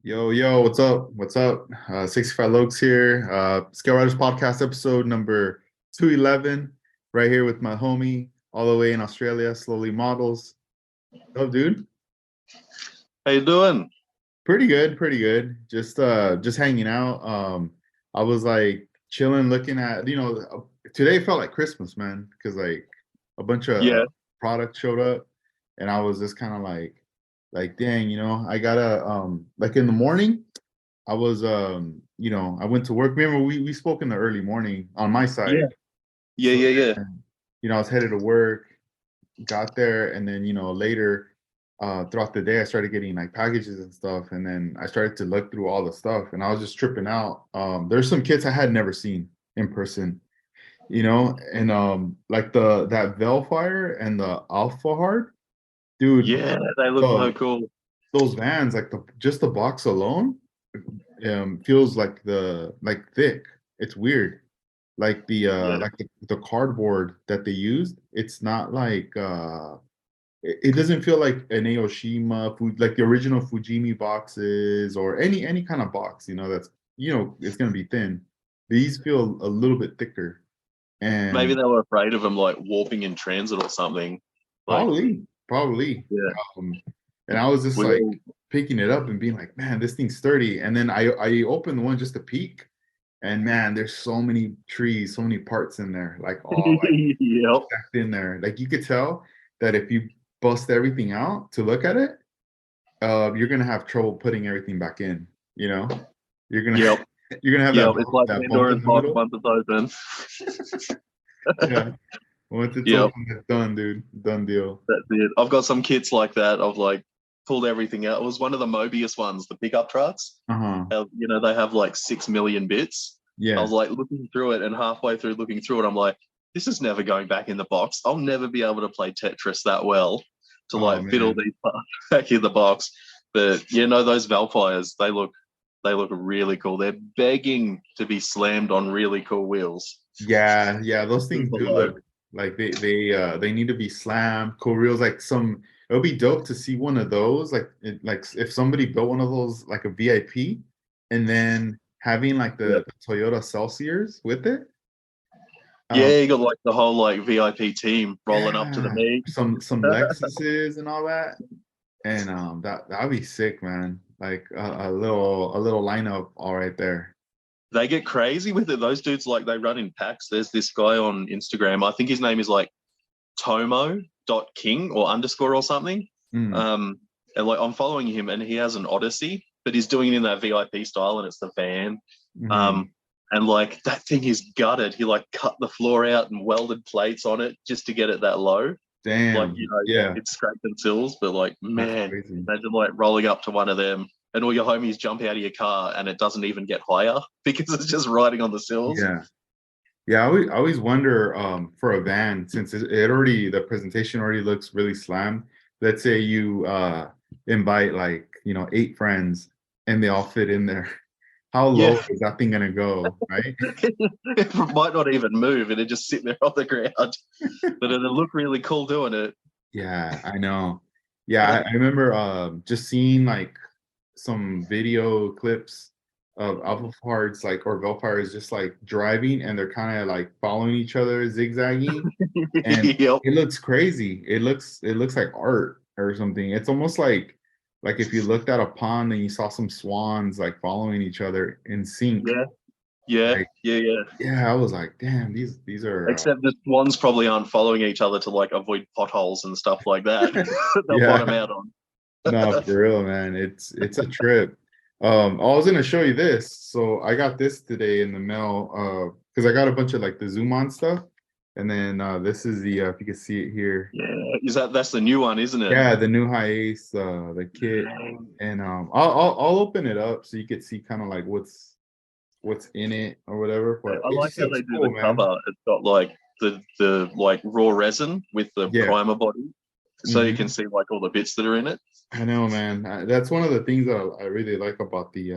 Yo, what's up? What's up? 65 Lokes here. Scale Riders Podcast episode number 211. Right here with my homie, all the way in Australia, Slowly Models. Oh, dude. How you doing? Pretty good, pretty good. Just hanging out. I was like chilling, looking at, today felt like Christmas, man, because like a bunch of Yeah, products showed up, and I was just kind of like, dang, I gotta like in the morning. I was I went to work. Remember we spoke in the early morning on my yeah, side. yeah, So yeah, yeah. then, I was headed to work, got there, and then later throughout the day I started getting like packages and stuff, and then I started to look through all the stuff and I was just tripping out. There's some kits I had never seen in person, and like that Veilfire and the Alpha Hard, dude, Yeah, they look so the cool. those vans, like the box alone feels like thick. It's weird. Like Yeah, the cardboard that they used, it's not like it doesn't feel like an Aoshima food like the original Fujimi boxes or any kind of box, that's it's gonna be thin. These feel a little bit thicker. maybe And they were afraid of them like warping in transit or something. Like, probably. yeah, Um, and I was just we like all, picking it up and being like, man, this thing's sturdy. And then I opened the one just to peek, and man, there's so many trees, so many parts in there, like all like yep, stacked in there. Like you could tell that if you bust everything out to look at it, you're gonna have trouble putting everything back in. You know, you're gonna yep, you're gonna have yep. It's like that bump in Pandora's the box middle. once it's open. Yeah, once it's Yep, open, it's done, dude. Done deal. that's it. I've got some kits like that. I've like pulled everything out. It was one of the Mobius ones, the pickup trucks. Uh-huh. They have like 6 million bits. I Yeah. was like looking through it, and halfway through looking through it, I'm like, this is never going back in the box. I'll never be able to play Tetris that well to Oh like fit all man. these parts back in the box. But those Valfires, they look really cool. They're begging to be slammed on really cool wheels. Yeah, those things Super do low. look like they need to be slammed. Cool reels, like some it would be dope to see one of those, like if somebody built one of those like a VIP and then having like Yep. the Toyota Celsiors with it. Um Yeah, you got like the whole like VIP team rolling up to the yeah, meet. some Lexuses and all that. And that'd be sick, man. Like a little lineup all right there. They get crazy with it. Those dudes, like, they run in packs. There's this guy on Instagram. I think his name is like Tomo.king or underscore or something. Mm, Um, and like I'm following him, and he has an Odyssey, but he's doing it in that VIP style, and it's the van. mhm. Um, and like that thing is gutted. He like cut the floor out and welded plates on it just to get it that low. Like, Damn. Yeah, it's scraping sills, but like, that's man, crazy. imagine like rolling up to one of them and all your homies jump out of your car and it doesn't even get higher because it's just riding on the sills. Yeah. Yeah, I always wonder for a van, since it already the presentation already looks really slammed. Let's say you invite like, eight friends and they all fit in there. How Yeah, low is that thing gonna go, right? it might not even move and it just sit there on the ground, but it'll look really cool doing it. Yeah, I know. Yeah, I remember just seeing like some video clips of alpha parts like or Velfires just like driving and they're kind of like following each other, zigzagging, and Yep. it looks crazy. It looks like art or something. It's almost like if you looked at a pond and you saw some swans like following each other in sync. Yeah. Yeah. Like, Yeah. Yeah. yeah, I was like, damn, these are Except the swans probably aren't following each other to like avoid potholes and stuff like that. They'll bottom yeah, out on. no, for real, man. It's a trip. I was gonna show you this. So I got this today in the mail because I got a bunch of like the Zoom on stuff. And then this is the if you can see it here. Yeah. That's the new one, isn't it? Yeah, the new high ace, the kit. And I'll open it up so you could see kind of like what's in it or whatever. But I it like just how looks they do the cool, man. cover. It's got like the like raw resin with the Yeah. primer body, so you can Hmm. see like all the bits that are in it. I know, man. That's one of the things that I really like about the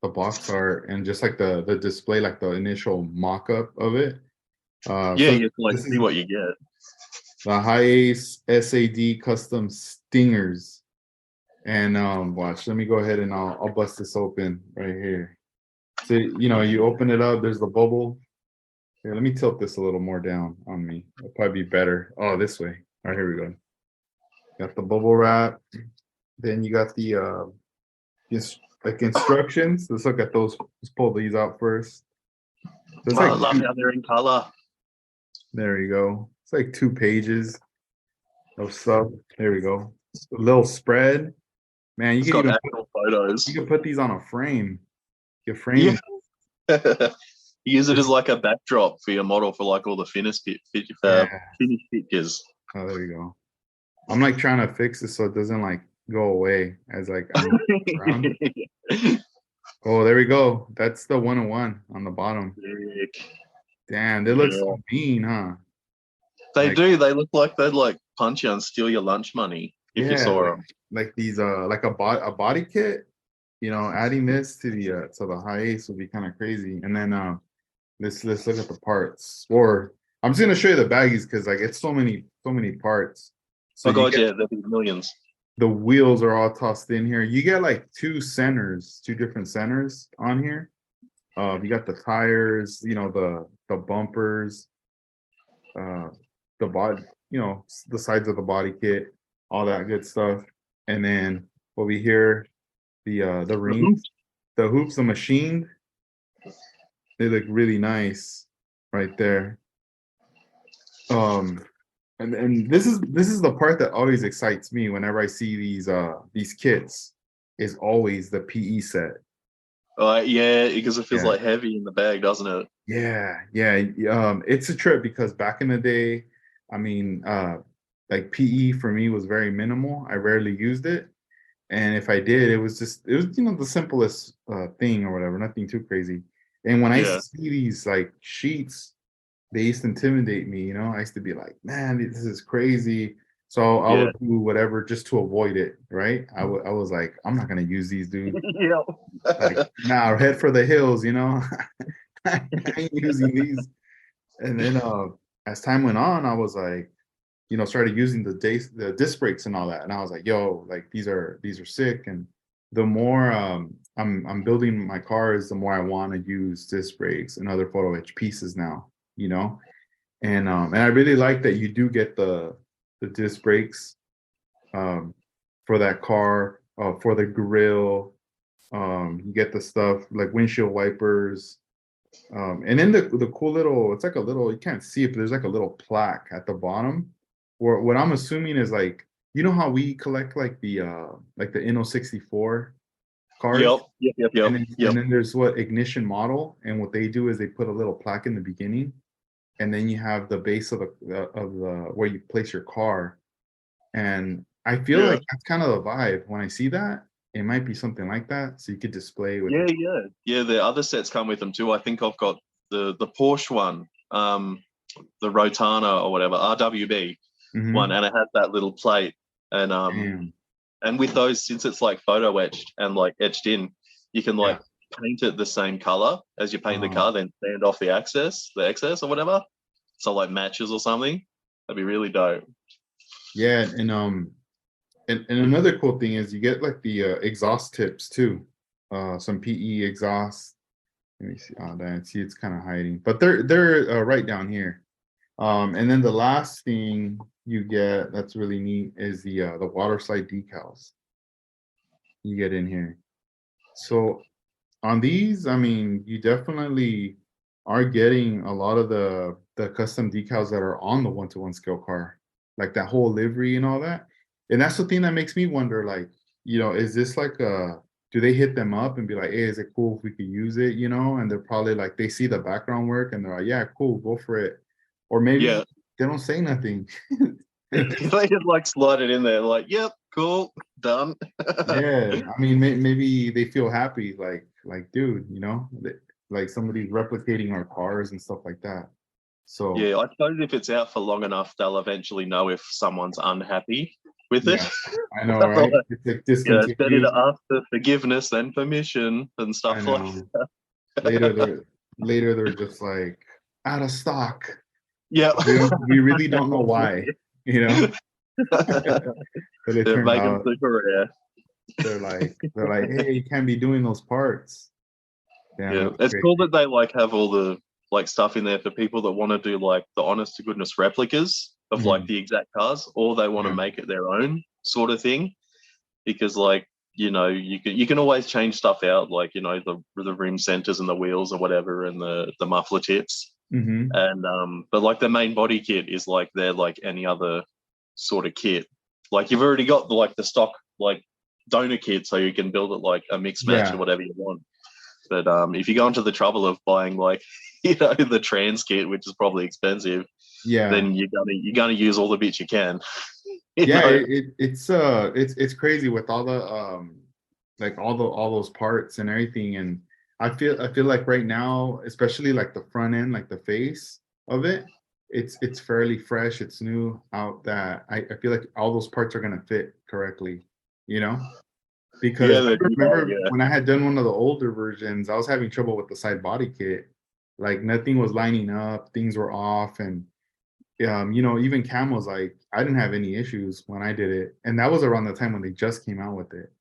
box art and just like the display, like the initial mock-up of it. Yeah, So you can like this see is what you get. the high ace SAD custom stingers. And watch, let me go ahead and I'll bust this open right here. So you open it up, there's the bubble. Here, let me tilt this a little more down on me. It'll probably be better. Oh, this way. All right, here we go. Got the bubble wrap. Then you got the like instructions. Let's look at those. Let's pull these out first. So it's Oh, I like love how they're in color. there you go. It's like 2 pages of stuff. There we go. A little spread. Man, It's got actual you photos. can put these on a frame. You Yeah. frame. You use it This, as like a backdrop for your model for like all the finished yeah. finished pictures. Oh, there you go. I'm like trying to fix this so it doesn't like go away as like I'm around. Oh, there we go. That's the 101 on the bottom. Sick. Damn, they look Yeah. so mean, huh? They Like, do. They look like they'd like punch you and steal your lunch money if you yeah, saw them. like these like a body kit. Adding this to the high ace would be kind of crazy. And then let's look at the parts. Or I'm just gonna show you the baggies because like it's so many parts. So Oh you god, get yeah, there'll be millions. the wheels are all tossed in here. You get like two different centers on here. You got the tires, the bumpers, uh, the body, the sides of the body kit, all that good stuff. And then over here, the rings, the hoops, the machined, they look really nice right there. Um, and this is the part that always excites me whenever I see these kits, is always the PE set. Yeah, because it feels Yeah. like heavy in the bag, doesn't it? Yeah. It's a trip because back in the day, I mean, like PE for me was very minimal. I rarely used it, and if I did, it was the simplest thing or whatever, nothing too crazy. And when I used Yeah. to see these like sheets, they used to intimidate me. I used to be like, man, this is crazy. So I Yeah. would do whatever just to avoid it, right? I was like, I'm not gonna use these, dude. Like, Yeah. nah, head for the hills. I ain't using these. And then as time went on, I was like, started using the disc brakes and all that. And I was like, yo, like these are sick. And the more I'm building my cars, the more I want to use disc brakes and other photo etch pieces now, you know. And I really like that you do get the disc brakes um for that car, for the grill. You get the stuff like windshield wipers, and then the cool little, it's like a little, you can't see it, but there's like a little plaque at the bottom. Or what I'm assuming is like, how we collect like the Inno 64 Yep. cars, Yep. Yep. Yep. and Yep. then there's what ignition model, and what they do is they put a little plaque in the beginning, and then you have the base of the where you place your car. And I feel Yeah. like that's kind of the vibe when I see that. It might be something like that, so you could display with Yeah. your. Yeah. Yeah. The other sets come with them too. I think I've got the Porsche one, the Rotana or whatever, RWB one, Mhm. and it has that little plate. And Damn. and with those, since it's like photo etched and like etched in, you can Yeah. like paint it the same color as you paint the Um, car, then sand off the excess or whatever. So like matches or something. That'd be really dope. yeah, and another cool thing is you get like the exhaust tips too. Some PE exhaust. Let me see. Oh, damn, see, it's kind of hiding, but they're right down here. And then the last thing you get that's really neat is the water slide decals you get in here. So on these, I mean, you definitely are getting a lot of the custom decals that are on the one-to-one scale car, like that whole livery and all that. And that's the thing that makes me wonder, like, is this like do they hit them up and be like, hey, is it cool if we could use it, And they're probably like, they see the background work and they're like, yeah, cool, go for it. Or maybe Yeah. they don't say nothing. They just like slide it in there, like, yep, cool, done. Yeah, I mean, maybe they feel happy, like, dude, like somebody's replicating our cars and stuff like that. So Yeah, I suppose if it's out for long enough, they'll eventually know if someone's unhappy with it. yeah, I know, right? It's like Yeah, it's better to discontinued. ask for forgiveness than permission and I stuff like know. Later, that. they're just like out of stock. Yeah. We really don't know why, you know. But it They're turned making out, super rare. they're like, hey, you can't be doing those parts. Damn, Yeah, that's it's cool crazy. that they like have all the like stuff in there for people that want to do like the honest to goodness replicas of like Mhm. the exact cars, or they want to Yeah, make it their own sort of thing. Because like you can always change stuff out, like the rim centers and the wheels or whatever, and the muffler tips, hmm, and but like the main body kit is like they're like any other sort of kit. Like you've already got the stock like donor kit, so you can build it like a mix match or yeah, whatever you want. But if you go into the trouble of buying like the trans kit, which is probably expensive, yeah. then you're gonna use all the bits you can. you Yeah, know. it's crazy with all the like all those parts and everything. And I feel like right now, especially like the front end, like the face of it, it's fairly fresh, it's new out, that I feel like all those parts are gonna fit correctly, you know? Yeah, Because I you know, remember yeah. when I had done one of the older versions, I was having trouble with the side body kit. Like nothing was lining up, things were off, and even Cam was like, I didn't have any issues when I did it, and that was around the time when they just came out with it.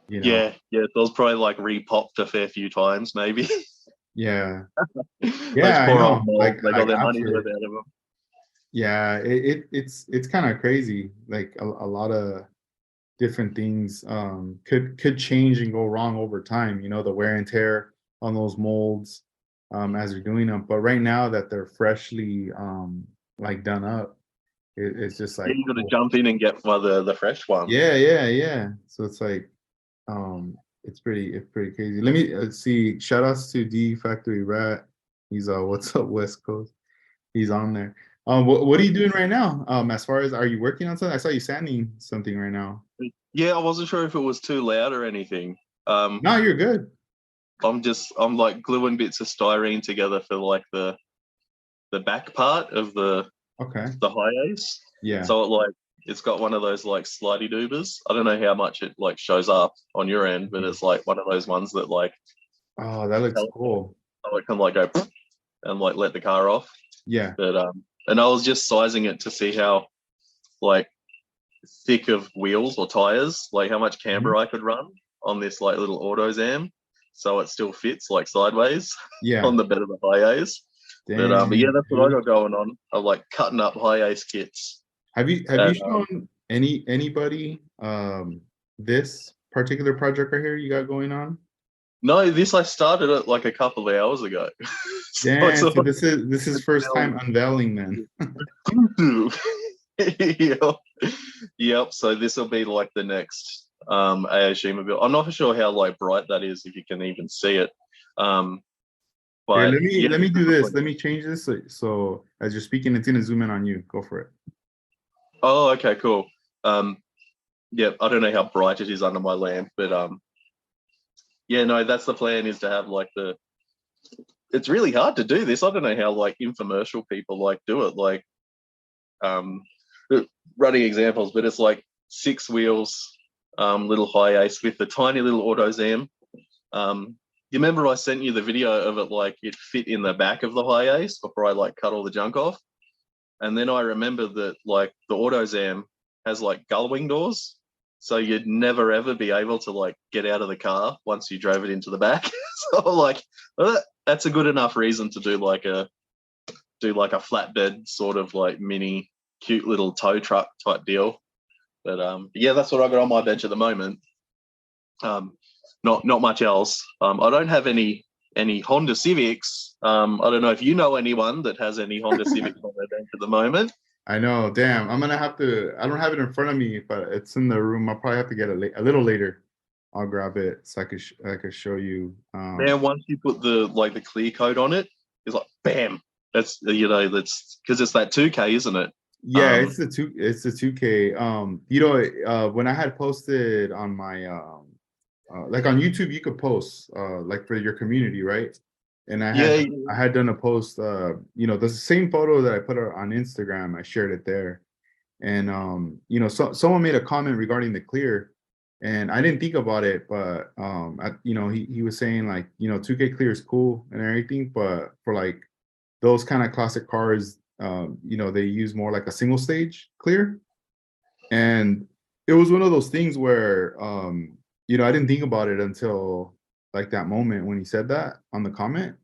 You know, Yeah. Those probably like repopped a fair few times, maybe. yeah, Those yeah, I poor know. old molds, they got Like their money's worth after, out of them. yeah, it's kind of crazy. Like a lot of different things could change and go wrong over time. You know, the wear and tear on those molds as you're doing them. But right now that they're freshly like done up, it's just Yeah, like you got to cool. jump in and get one of the fresh ones. Yeah, yeah, yeah. So it's like it's pretty crazy. Let's see. Shout outs to D Factory Rat. He's what's up West Coast. He's on there. What are you doing right now? As far as, are you working on something? I saw you sanding something right now. Yeah, I wasn't sure if it was too loud or anything. Um, No, you're good. I'm like gluing bits of styrene together for like the back part of Okay. the high ace. Yeah. So it's got one of those like slidey doobers. I don't know how much it like shows up on your end, but Mhm. it's like one of those ones that like Oh, that looks cool. I can like go and like let the car off. Yeah. But and I was just sizing it to see how like thick of wheels or tires, like how much Mhm. camber I could run on this like little AutoZam, so it still fits like sideways Yeah. on the bed of the high ace. But yeah, Damn, that's what I dude. got going on. I'm like cutting up high ace kits. Have you And shown anybody this particular project right here you got going on? no, this I started it like a couple of hours ago. So it's Damn, all so this is first time unveiling then. yep. Yep. So this will be like the next Aoshima build. I'm not for sure how like bright that is, if you can even see it. Um, Here, but yeah, let this me is do the this. plan. Let me change this so as you're speaking, it's gonna zoom in on you. Go for it. Oh, okay, cool. Um, yeah, I don't know how bright it is under my lamp, but yeah, no, that's the plan, is to have like the. It's really hard to do this. I don't know how like infomercial people like do it. Like um, running examples, but it's like six wheels, little high ace with the tiny little AutoZam. You remember I sent you the video of it, like it fit in the back of the high ace before I like cut all the junk off, and then I remember that like the AutoZam has like gullwing doors, so you'd never ever be able to like get out of the car once you drove it into the back. So like that's a good enough reason to do like a flatbed sort of like mini cute little tow truck type deal. But yeah, that's what I got on my bench at the moment. Um, not much else. I don't have any Honda Civics. I don't know if you know anyone that has any Honda Civics on their bench at the moment. I know. Damn, I'm gonna have to. I don't have it in front of me, but it's in the room. I'll probably have to get it a little later. I'll grab it so I could show you. Man, once you put the clear coat on it, it's like bam. That's because it's that 2K, isn't it? Yeah, Um, it's the 2K. When I had posted on my like on YouTube, you could post like for your community, right? And yeah, I had done a post, the same photo that I put on Instagram. I shared it there, and someone made a comment regarding the clear, and I didn't think about it, but he was saying like 2K clear is cool and everything, but for like those kind of classic cars, they use more like a single stage clear, and it was one of those things where I didn't think about it until like that moment when he said that on the comment.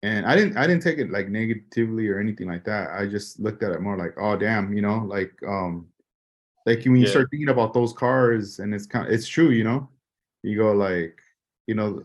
And I didn't take it like negatively or anything like that. I just looked at it more like, oh damn, like when you Yeah. start thinking about those cars, and it's true, you go like, you know,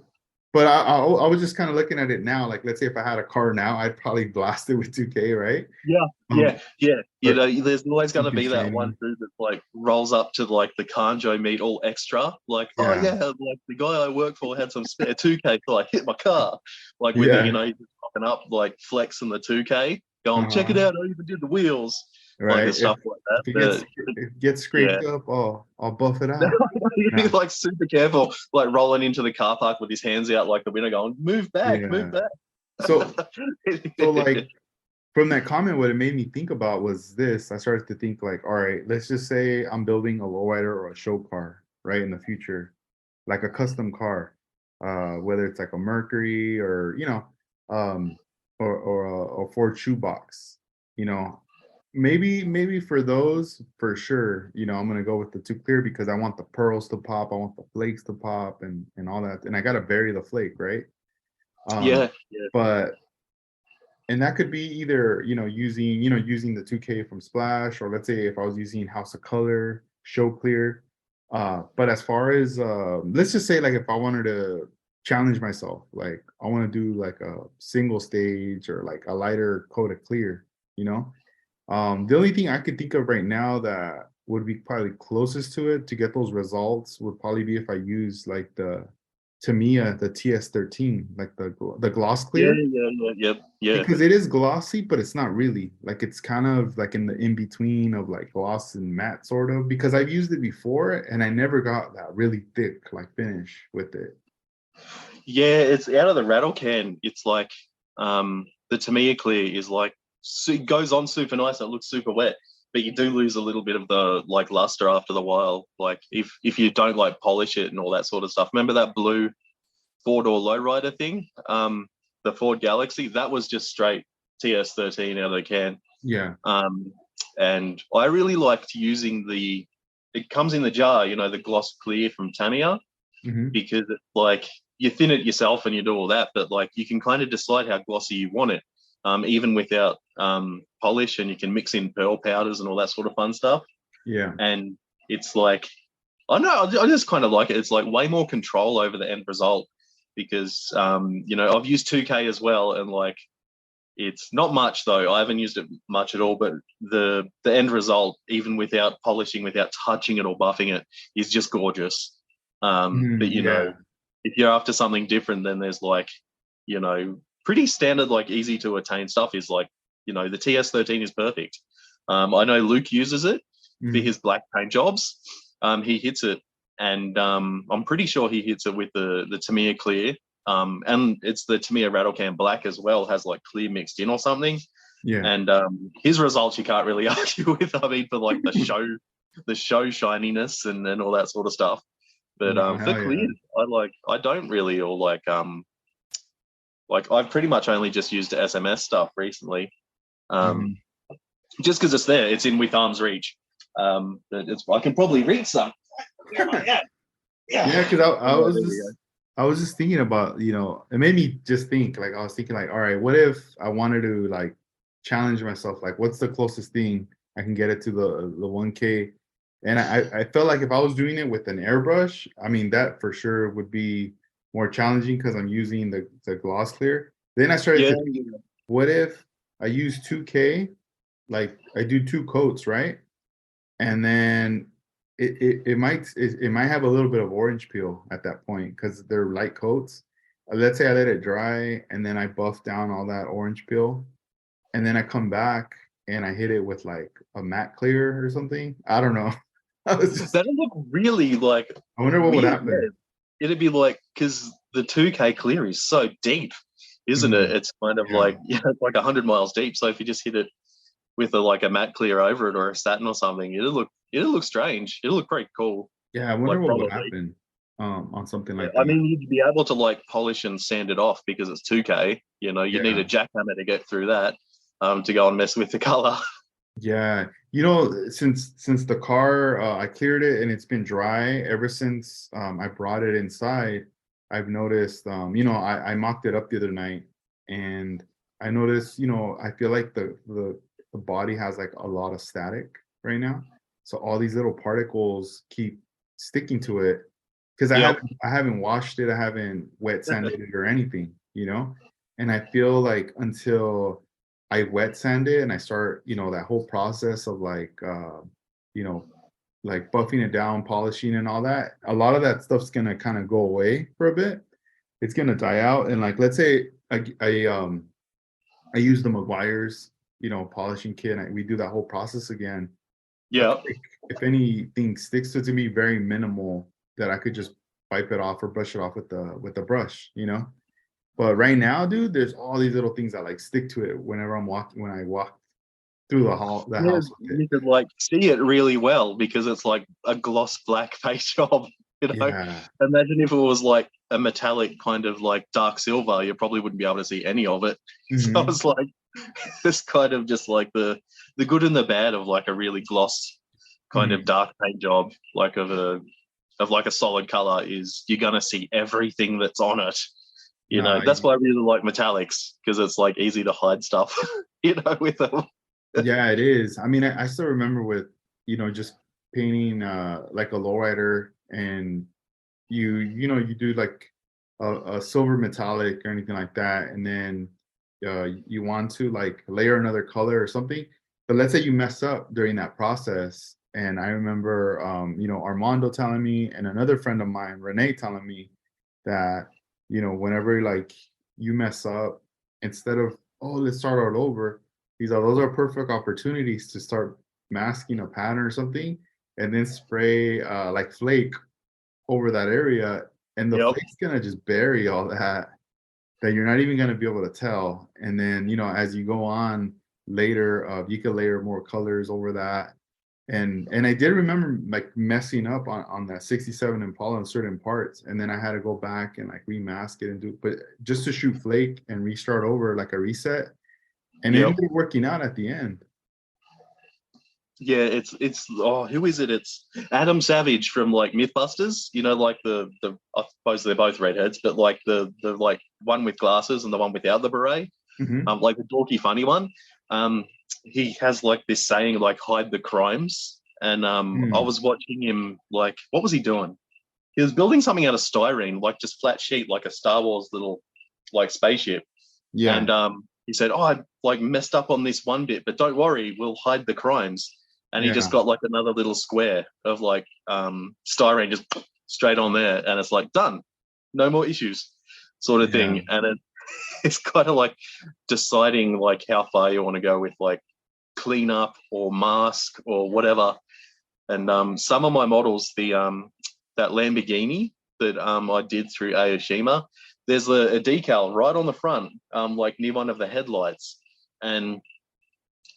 but I was just kind of looking at it now. Like, let's say if I had a car now, I'd probably blast it with 2K, right? Yeah, Um, yeah. You but know, there's always going too to be that one constraining. dude that like rolls up to like the Kanjo meet all extra, like, oh Yeah, yeah, like the guy I work for had some spare 2K, so I hit my car, like with it, yeah, he's just popping up like flexing the 2K, going, check it uh-huh. out, I even did the wheels, like and Right. If stuff like that. if it gets But if it gets yeah, scraped up, I'll buff it out. he's Nah, like super careful, like rolling into the car park with his hands out like the window, going, move back, move yeah. back. So like from that comment, what it made me think about was this. I started to think like, all right, let's just say I'm building a lowrider or a show car, right, in the future, like a custom car, whether it's like a Mercury or um, or a Ford shoebox, you know, maybe for those for sure, I'm gonna go with the two clear because I want the pearls to pop, I want the flakes to pop, and all that, and I gotta bury the flake, right? Um, Yeah, yeah, but and that could be either using the 2K from Splash, or let's say if I was using House of Color, Show Clear. But as far as let's just say like if I wanted to challenge myself, like I want to do like a single stage or like a lighter coat of clear, you know. The only thing I could think of right now that would be probably closest to it to get those results would probably be if I use like the Tamiya, the TS13, like the gloss yeah, clear, yeah, yeah, yeah, yeah. because it is glossy, but it's not really. Like it's kind of like in the in between of like gloss and matte, sort of. Because I've used it before and I never got that really thick like finish with it. Yeah, it's out of the rattle can. It's like the Tamiya clear is like it goes on super nice. It looks super wet, but you do lose a little bit of the like luster after the while. Like if you don't like polish it and all that sort of stuff. Remember that blue four-door lowrider thing? The Ford Galaxy. That was just straight TS13 out of the can. Yeah. Um, and I really liked using the. It comes in the jar, the gloss clear from Tamiya, Hmm. because it's like you thin it yourself and you do all that, but like you can kind of decide how glossy you want it, even without polish, and you can mix in pearl powders and all that sort of fun stuff. Yeah. And it's like, I know, I just kind of like it. It's like way more control over the end result because, I've used 2K as well, and like it's not much though. I haven't used it much at all, but the end result, even without polishing, without touching it or buffing it, is just gorgeous. But Yeah. if you're after something different, then there's like, pretty standard, like easy to attain stuff is like, the TS13 is perfect. I know Luke uses it for Hmm. his black paint jobs. He hits it, and I'm pretty sure he hits it with the Tamiya Clear. And it's the Tamiya Rattlecan Black as well, has like clear mixed in or something. Yeah. And his results you can't really argue with. I mean, for like the show shininess and all that sort of stuff. But No, for hell yeah. clears, I don't really, or like I've pretty much only just used SMS stuff recently. Um, Hmm. just because it's there, it's in with arm's reach. But I can probably read some. Yeah, Yeah, yeah. because I Oh, was there we just I was just thinking about, it made me just think, like I was thinking like, all right, what if I wanted to like challenge myself? Like what's the closest thing I can get it to the 1K? And I felt like if I was doing it with an airbrush, I mean that for sure would be more challenging because I'm using the gloss clear. Then I started Yeah, to think, what if I use 2K, like I do two coats, right? And then it might have a little bit of orange peel at that point because they're light coats. Let's say I let it dry and then I buff down all that orange peel, and then I come back and I hit it with like a matte clear or something. I don't know. I was just that'll look really like I wonder what would weird. happen. Yeah, it'd be like because the 2K clear is so deep, isn't it? Mhm. It's kind of Yeah. like it's like 100 miles deep. So if you just hit it with like a matte clear over it or a satin or something, it'll look strange. It'll look pretty cool. Yeah, I wonder Like what would probably. happen on something Yeah. like I that. mean, you'd be able to like polish and sand it off because it's 2K. You'd need Yeah. a jackhammer to get through that to go and mess with the color. Yeah. You know, since the car, I cleared it and it's been dry ever since I brought it inside. I've noticed, you know, I mocked it up the other night, and I noticed, you know, I feel like the body has like a lot of static right now, so all these little particles keep sticking to it because Yep. I haven't washed it, I haven't wet sanded it or anything, you know, and I feel like until I wet sand it and I start, you know, that whole process of like, you know, like buffing it down, polishing and all that. A lot of that stuff's gonna kind of go away for a bit. It's gonna die out. And like, let's say I use the Meguiar's, you know, polishing kit. And we do that whole process again. I feel Yep. like if anything sticks to it, to me, very minimal that I could just wipe it off or brush it off with the brush, you know. But right now, dude, there's all these little things that like stick to it whenever I'm walking when I walk through the Yeah, house with it. you could like see it really well because it's like a gloss black paint job. You know, Yeah. imagine if it was like a metallic kind of like dark silver, you probably wouldn't be able to see any of it. So Hmm. it's like this kind of just like the good and the bad of like a really gloss kind of Hmm. dark paint job, like of like a solid color, is you're gonna see everything that's on it. You know, Nah, that's why I really like metallics because it's like easy to hide stuff. You know, with them. yeah, it is. I mean, I still remember with, you know, just painting like a lowrider, and you know, you do like a silver metallic or anything like that, and then you want to like layer another color or something. But let's say you mess up during that process. And I remember you know, Armando telling me and another friend of mine, Renee, telling me that, you know, whenever like you mess up, instead of, oh, let's start all over, these are those are perfect opportunities to start masking a pattern or something, and then spray like flake over that area, and the Yep. flake's gonna just bury all that you're not even gonna be able to tell. And then, you know, as you go on later, you can layer more colors over that. And I did remember like messing up on that 67 Impala in certain parts, and then I had to go back and like remask it and do, but just to shoot flake and restart over like a reset, and it Yep. ended up working out at the end. Yeah, it's oh, who is it? It's Adam Savage from like Mythbusters. You know, like the I suppose they're both redheads, but like the like one with glasses and the one without the beret. Hmm. Like the dorky funny one. Um, he has like this saying like hide the crimes. And I Mm. was watching him like what was he doing? He was building something out of styrene, like just flat sheet, like a Star Wars little like spaceship. Yeah, And he said, "Oh, I like messed up on this one bit, but don't worry, we'll hide the crimes." And he just yeah, got like another little square of like styrene just straight on there, and it's like done, no more issues, sort of yeah, thing. And it's kind of like deciding like how far you want to go with like cleanup or mask or whatever. And some of my models, the that Lamborghini that I did through Aoshima, there's a decal right on the front, like near one of the headlights, and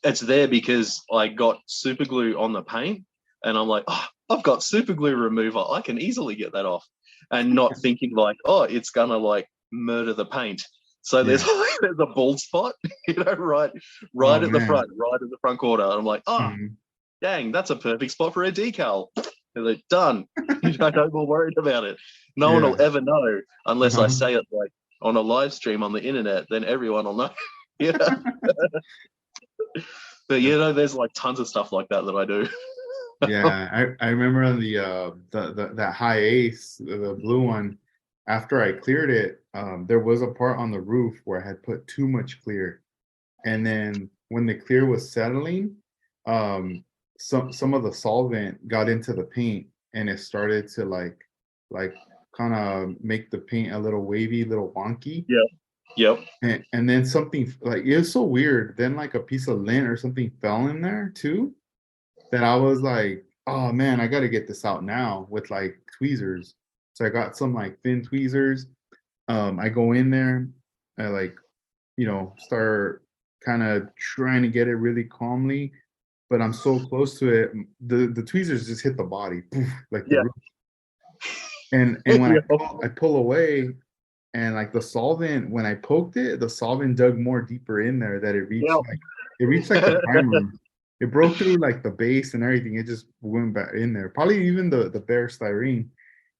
it's there because I got super glue on the paint, and I'm like, oh, I've got super glue remover, I can easily get that off, and not thinking like, oh, it's gonna like murder the paint. So there's yeah. there's a bald spot, you know, Oh right at the man. front, right at the front corner. And I'm like, oh, Mhm. dang, that's a perfect spot for a decal. And they're done. You know, no more worried about it. No one will Yeah. ever know unless I Uh-huh. say it like on a live stream on the internet. Then everyone will know. Yeah, but you know, there's like tons of stuff like that that I do. Yeah, I remember on the that high ace, the blue one, after I cleared it, there was a part on the roof where I had put too much clear. And then when the clear was settling, um, some of the solvent got into the paint and it started to like kind of make the paint a little wavy, little wonky. Yep, yep, And then something like it was so weird. Then like a piece of lint or something fell in there too, that I was like, oh man, I gotta get this out now with like tweezers. So I got some like thin tweezers. I go in there, I like, you know, start kind of trying to get it really calmly, but I'm so close to it. The tweezers just hit the body, poof, like the yeah, roof. And when yep, I pull away, and like the solvent, when I poked it, the solvent dug more deeper in there that it reached yep. like the primer. it broke through like the base and everything. It just went back in there. Probably even the bare styrene.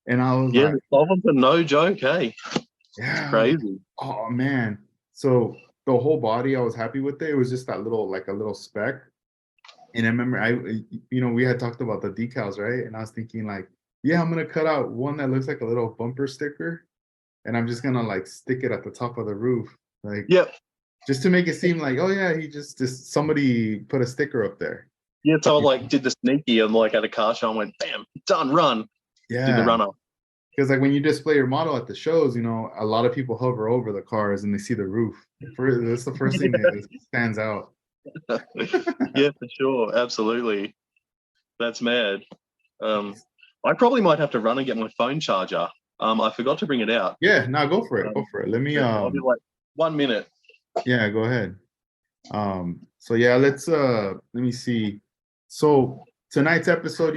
And I was Yeah, like, the solvents are no joke, hey. It's yeah, I was like, crazy. oh man. So the whole body, I was happy with it. It was just that little, like a little speck. And I remember we had talked about the decals, right? And I was thinking like, yeah, I'm gonna cut out one that looks like a little bumper sticker, and I'm just gonna like stick it at the top of the roof, like Yep. just to make it seem like, oh yeah, he just somebody put a sticker up there. Yeah, so I like did the sneaky and like at a car show and went, bam, done, run. Did the Yeah, runner. because like when you display your model at the shows, a lot of people hover over the cars and they see the roof. That's the first thing that stands out. Yeah, for sure. Absolutely. That's mad. Um, I probably might have to run and get my phone charger. I forgot to bring it out. Yeah, now go for it. Go for it. Let me I'll be like 1 minute. yeah, go ahead. So yeah, let me see. So tonight's episode,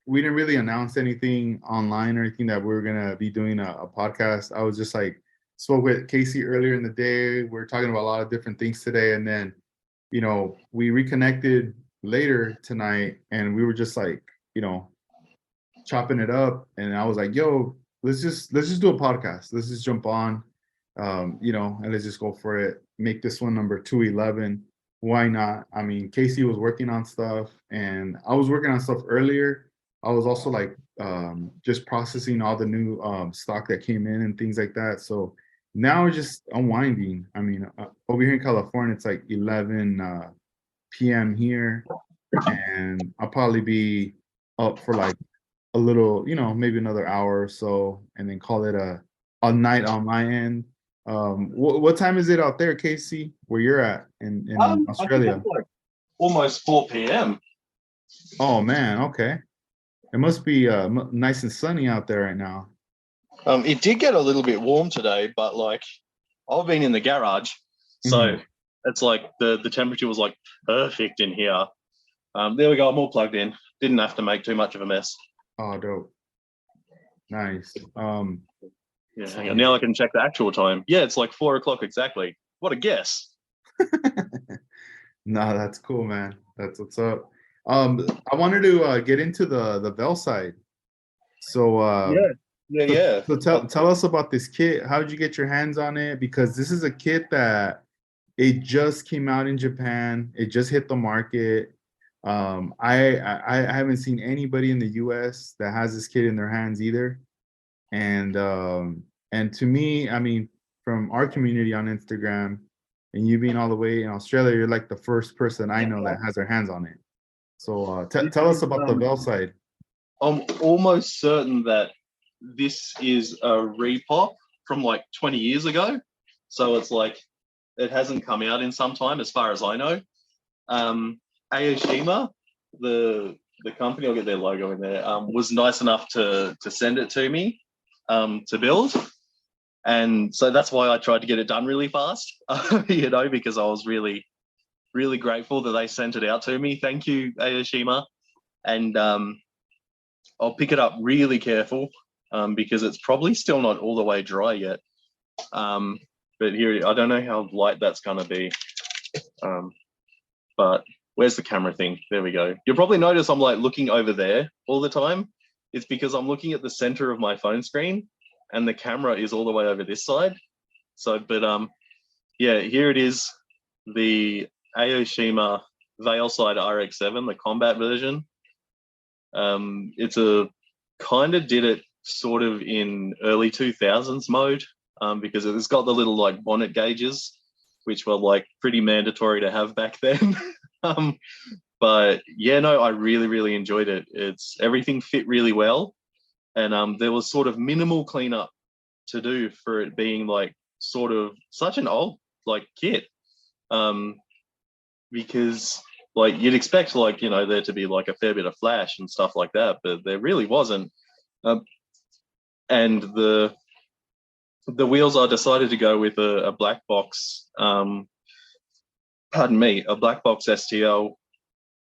we didn't really announce anything online or anything that we were gonna be doing a podcast. I was just like spoke with Casey earlier in the day. We're talking about a lot of different things today, and then we reconnected later tonight, and we were just like chopping it up, and I was like, yo, let's just do a podcast. Let's just jump on, and let's just go for it. Make this one number 211. Why not? I mean, Casey was working on stuff, and I was working on stuff earlier. I was also like just processing all the new stock that came in and things like that. So now we're just unwinding. I mean, over here in California, it's like 11 p.m. here, and I'll probably be up for like a little, maybe another hour or so, and then call it a night on my end. What time is it out there, Casey, where you're at in I think Australia? it's like almost 4 p.m. Oh man, okay. It must be nice and sunny out there right now. It did get a little bit warm today, but like I've been in the garage, so Mhm. it's like the temperature was like perfect in here. There we go. I'm all plugged in. Didn't have to make too much of a mess. Oh, dope. Nice. Yeah, hang on. Now I can check the actual time. Yeah, it's like 4 o'clock exactly. What a guess. No, that's cool, man. That's what's up. I wanted to get into the Veilside. So Yeah, yeah, so, yeah. so tell us about this kit. How did you get your hands on it? Because this is a kit that it just came out in Japan. It just hit the market. I haven't seen anybody in the US that has this kit in their hands either. And to me, I mean, from our community on Instagram and you being all the way in Australia, you're like the first person I know that has their hands on it. So This tell us is, about the Bell side. I'm almost certain that this is a repop from like 20 years ago. So it's like it hasn't come out in some time, as far as I know. Aoshima, the company, I'll get their logo in there, was nice enough to send it to me to build. And so that's why I tried to get it done really fast, because I was really, really grateful that they sent it out to me. Thank you, Aoshima. And I'll pick it up really careful because it's probably still not all the way dry yet. But here, I don't know how light that's going to be. But where's the camera thing? There we go. You'll probably notice I'm like looking over there all the time. It's because I'm looking at the center of my phone screen and the camera is all the way over this side. So, but yeah, here it is, the Aoshima Veilside RX7, the combat version. It's a kind of did it sort of in early 2000s mode because it's got the little like bonnet gauges, which were like pretty mandatory to have back then. But yeah, no, I really, really enjoyed it. It's everything fit really well. And there was sort of minimal cleanup to do for it being like sort of such an old like kit. Because like you'd expect like, there to be like a fair bit of flash and stuff like that, but there really wasn't. And the wheels, I decided to go with a black box, a black box STL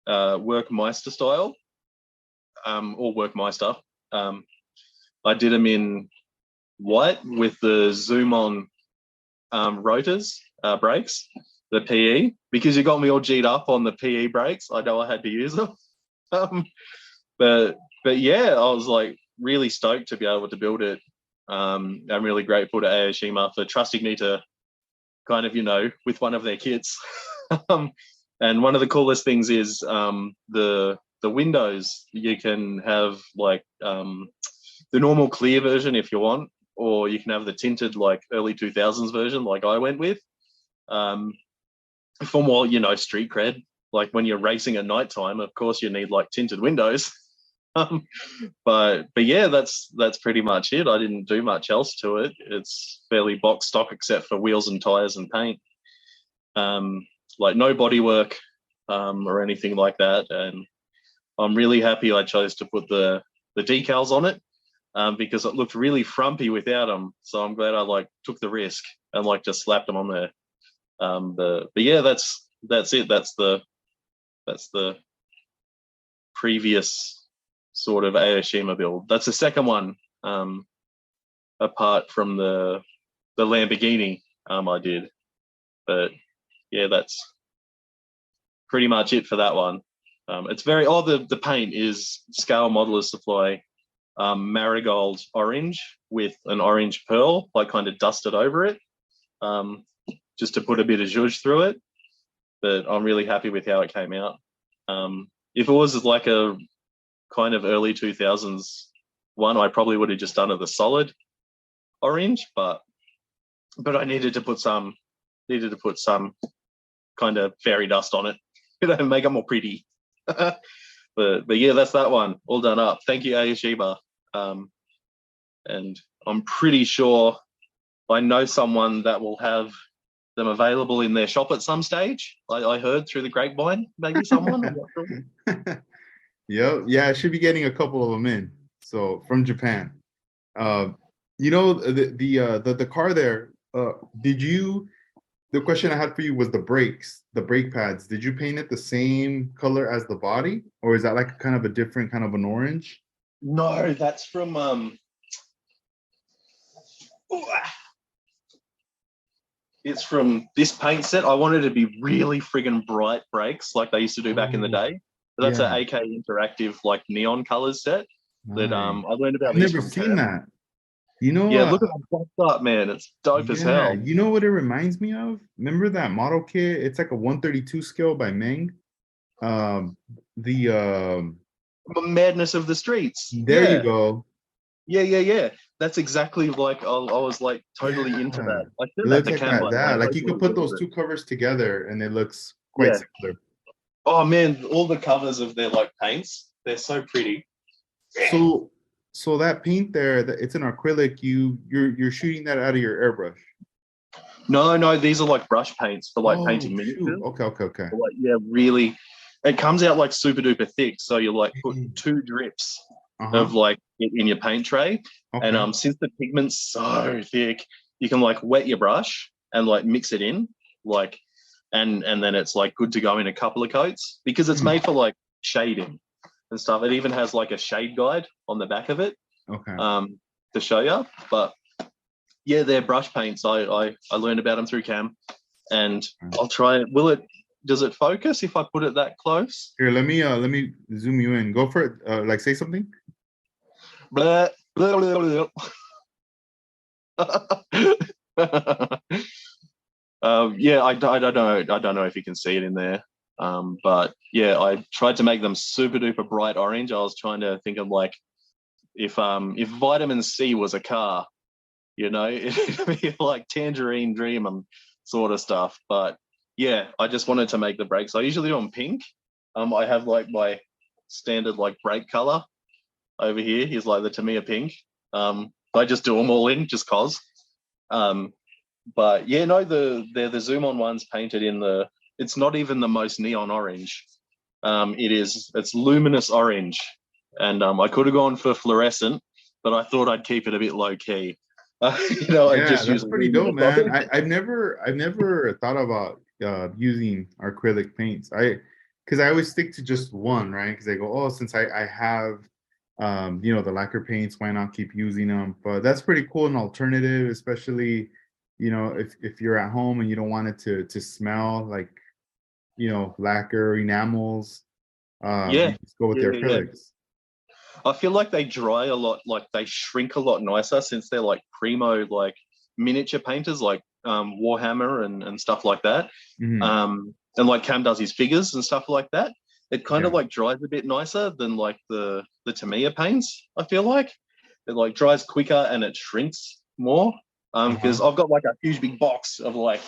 Workmeister style, or Workmeister. I did them in white with the zoom on rotors, brakes, the PE because you got me all G'd up on the PE brakes. I know I had to use them. Um, but yeah, I was like really stoked to be able to build it. I'm really grateful to Aoshima for trusting me to kind of, with one of their kits. And one of the coolest things is the windows. You can have like the normal clear version if you want, or you can have the tinted like early 2000s version like I went with. For more, street cred. Like when you're racing at nighttime, of course you need like tinted windows. But yeah, that's pretty much it. I didn't do much else to it. It's fairly box stock except for wheels and tires and paint. Like no bodywork or anything like that. And I'm really happy I chose to put the decals on it because it looked really frumpy without them. So I'm glad I like took the risk and like just slapped them on there. But yeah, that's it. That's the previous sort of Aoshima build. That's the second one, apart from the Lamborghini I did. But yeah, that's pretty much it for that one. It's very the paint is Scale Modelers Supply marigold orange with an orange pearl, like kind of dusted over it, just to put a bit of zhuzh through it. But I'm really happy with how it came out. If it was like a kind of early 2000s one, I probably would have just done it the solid orange, but I needed to put some kind of fairy dust on it, make it more pretty. but yeah, that's that one all done up. Thank you, Aoshima. And I'm pretty sure I know someone that will have them available in their shop at some stage. I heard through the grapevine, maybe someone. I'm not sure. Yep. Yeah, I should be getting a couple of them in. So from Japan. The car there, the question I had for you was the brakes, the brake pads. Did you paint it the same color as the body? Or is that like kind of a different kind of an orange? No, that's from it's from this paint set. I wanted to be really friggin' bright brakes like they used to do back in the day. But that's an AK Interactive like neon colors set that I learned about. I've never seen that. Yeah, look at that boxed up, man. It's dope as hell. You know what it reminds me of? Remember that model kit? It's like a 132 scale by Meng. Madness of the Streets. There you go. Yeah. That's exactly like I was like totally into that. I it looks like that. Like you could put those two covers together and it looks quite similar. Oh man, all the covers of their like paints, they're so pretty. So that paint there, it's an acrylic. You're shooting that out of your airbrush. No, these are like brush paints for like painting miniatures. Okay. Like, really, it comes out like super duper thick. So you like put 2 drips of like in your paint tray, and since the pigment's so thick, you can like wet your brush and like mix it in, like, and then it's like good to go in a couple of coats because it's made for like shading and stuff. It even has like a shade guide on the back of it, to show you. But yeah, they're brush paints. I learned about them through Cam, and I'll try it. Does it focus if I put it that close? Here, let me zoom you in. Go for it. Like say something. Blah, blah, blah, blah. Yeah, I don't know if you can see it in there. But yeah, I tried to make them super duper bright orange. I was trying to think of like if vitamin C was a car, it'd be like Tangerine Dream and sort of stuff. But yeah, I just wanted to make the brakes. I usually do them pink. I have like my standard like brake color over here. He's like the Tamiya pink. I just do them all in just cause. But yeah, no, they're the Zoom on ones painted in it's not even the most neon orange. It's luminous orange. And I could have gone for fluorescent, but I thought I'd keep it a bit low key. That's pretty dope, man. I've never thought about using acrylic paints. Because I always stick to just one, right? Because I go, since I have the lacquer paints, why not keep using them? But that's pretty cool, an alternative, especially you know, if you're at home and you don't want it to smell like, you know, lacquer or enamels, Yeah, you just go with the yeah, yeah, yeah. acrylics. I feel like they dry a lot, like they shrink a lot nicer since they're like primo, like miniature painters, like Warhammer and stuff like that. Hmm. And like Cam does his figures and stuff like that. It kind of Yeah. like dries a bit nicer than like the Tamiya paints. I feel like it like dries quicker and it shrinks more. Because Uh-huh. I've got like a huge big box of like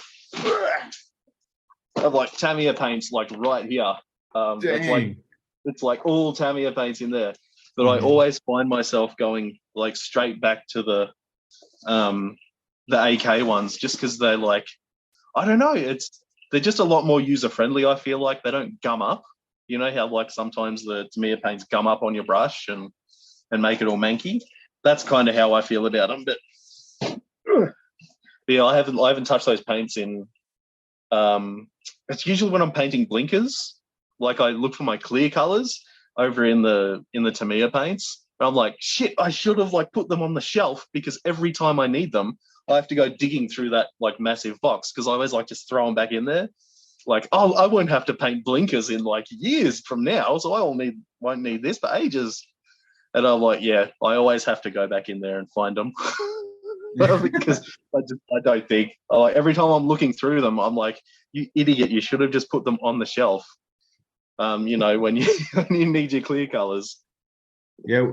Tamiya paints like right here. It's like Dang. it's like all Tamiya paints in there. But I Hmm. always find myself going like straight back to um the AK ones just because they're like I don't know, they're just a lot more user friendly. I feel like they don't gum up. You know how like sometimes the Tamiya paints gum up on your brush and make it all manky. That's kind of how I feel about them. But yeah, I haven't touched those paints in it's usually when I'm painting blinkers. Like I look for my clear colors over in the Tamiya paints. And I'm like, shit, I should have like put them on the shelf because every time I need them, I have to go digging through that like massive box because I always like just throw them back in there. Like, oh, I won't have to paint blinkers in like years from now, so I won't need this for ages. And I'm like, yeah, I always have to go back in there and find them because I don't think like every time I'm looking through them, I'm like, you idiot, you should have just put them on the shelf. When you when you need your clear colors. Yeah.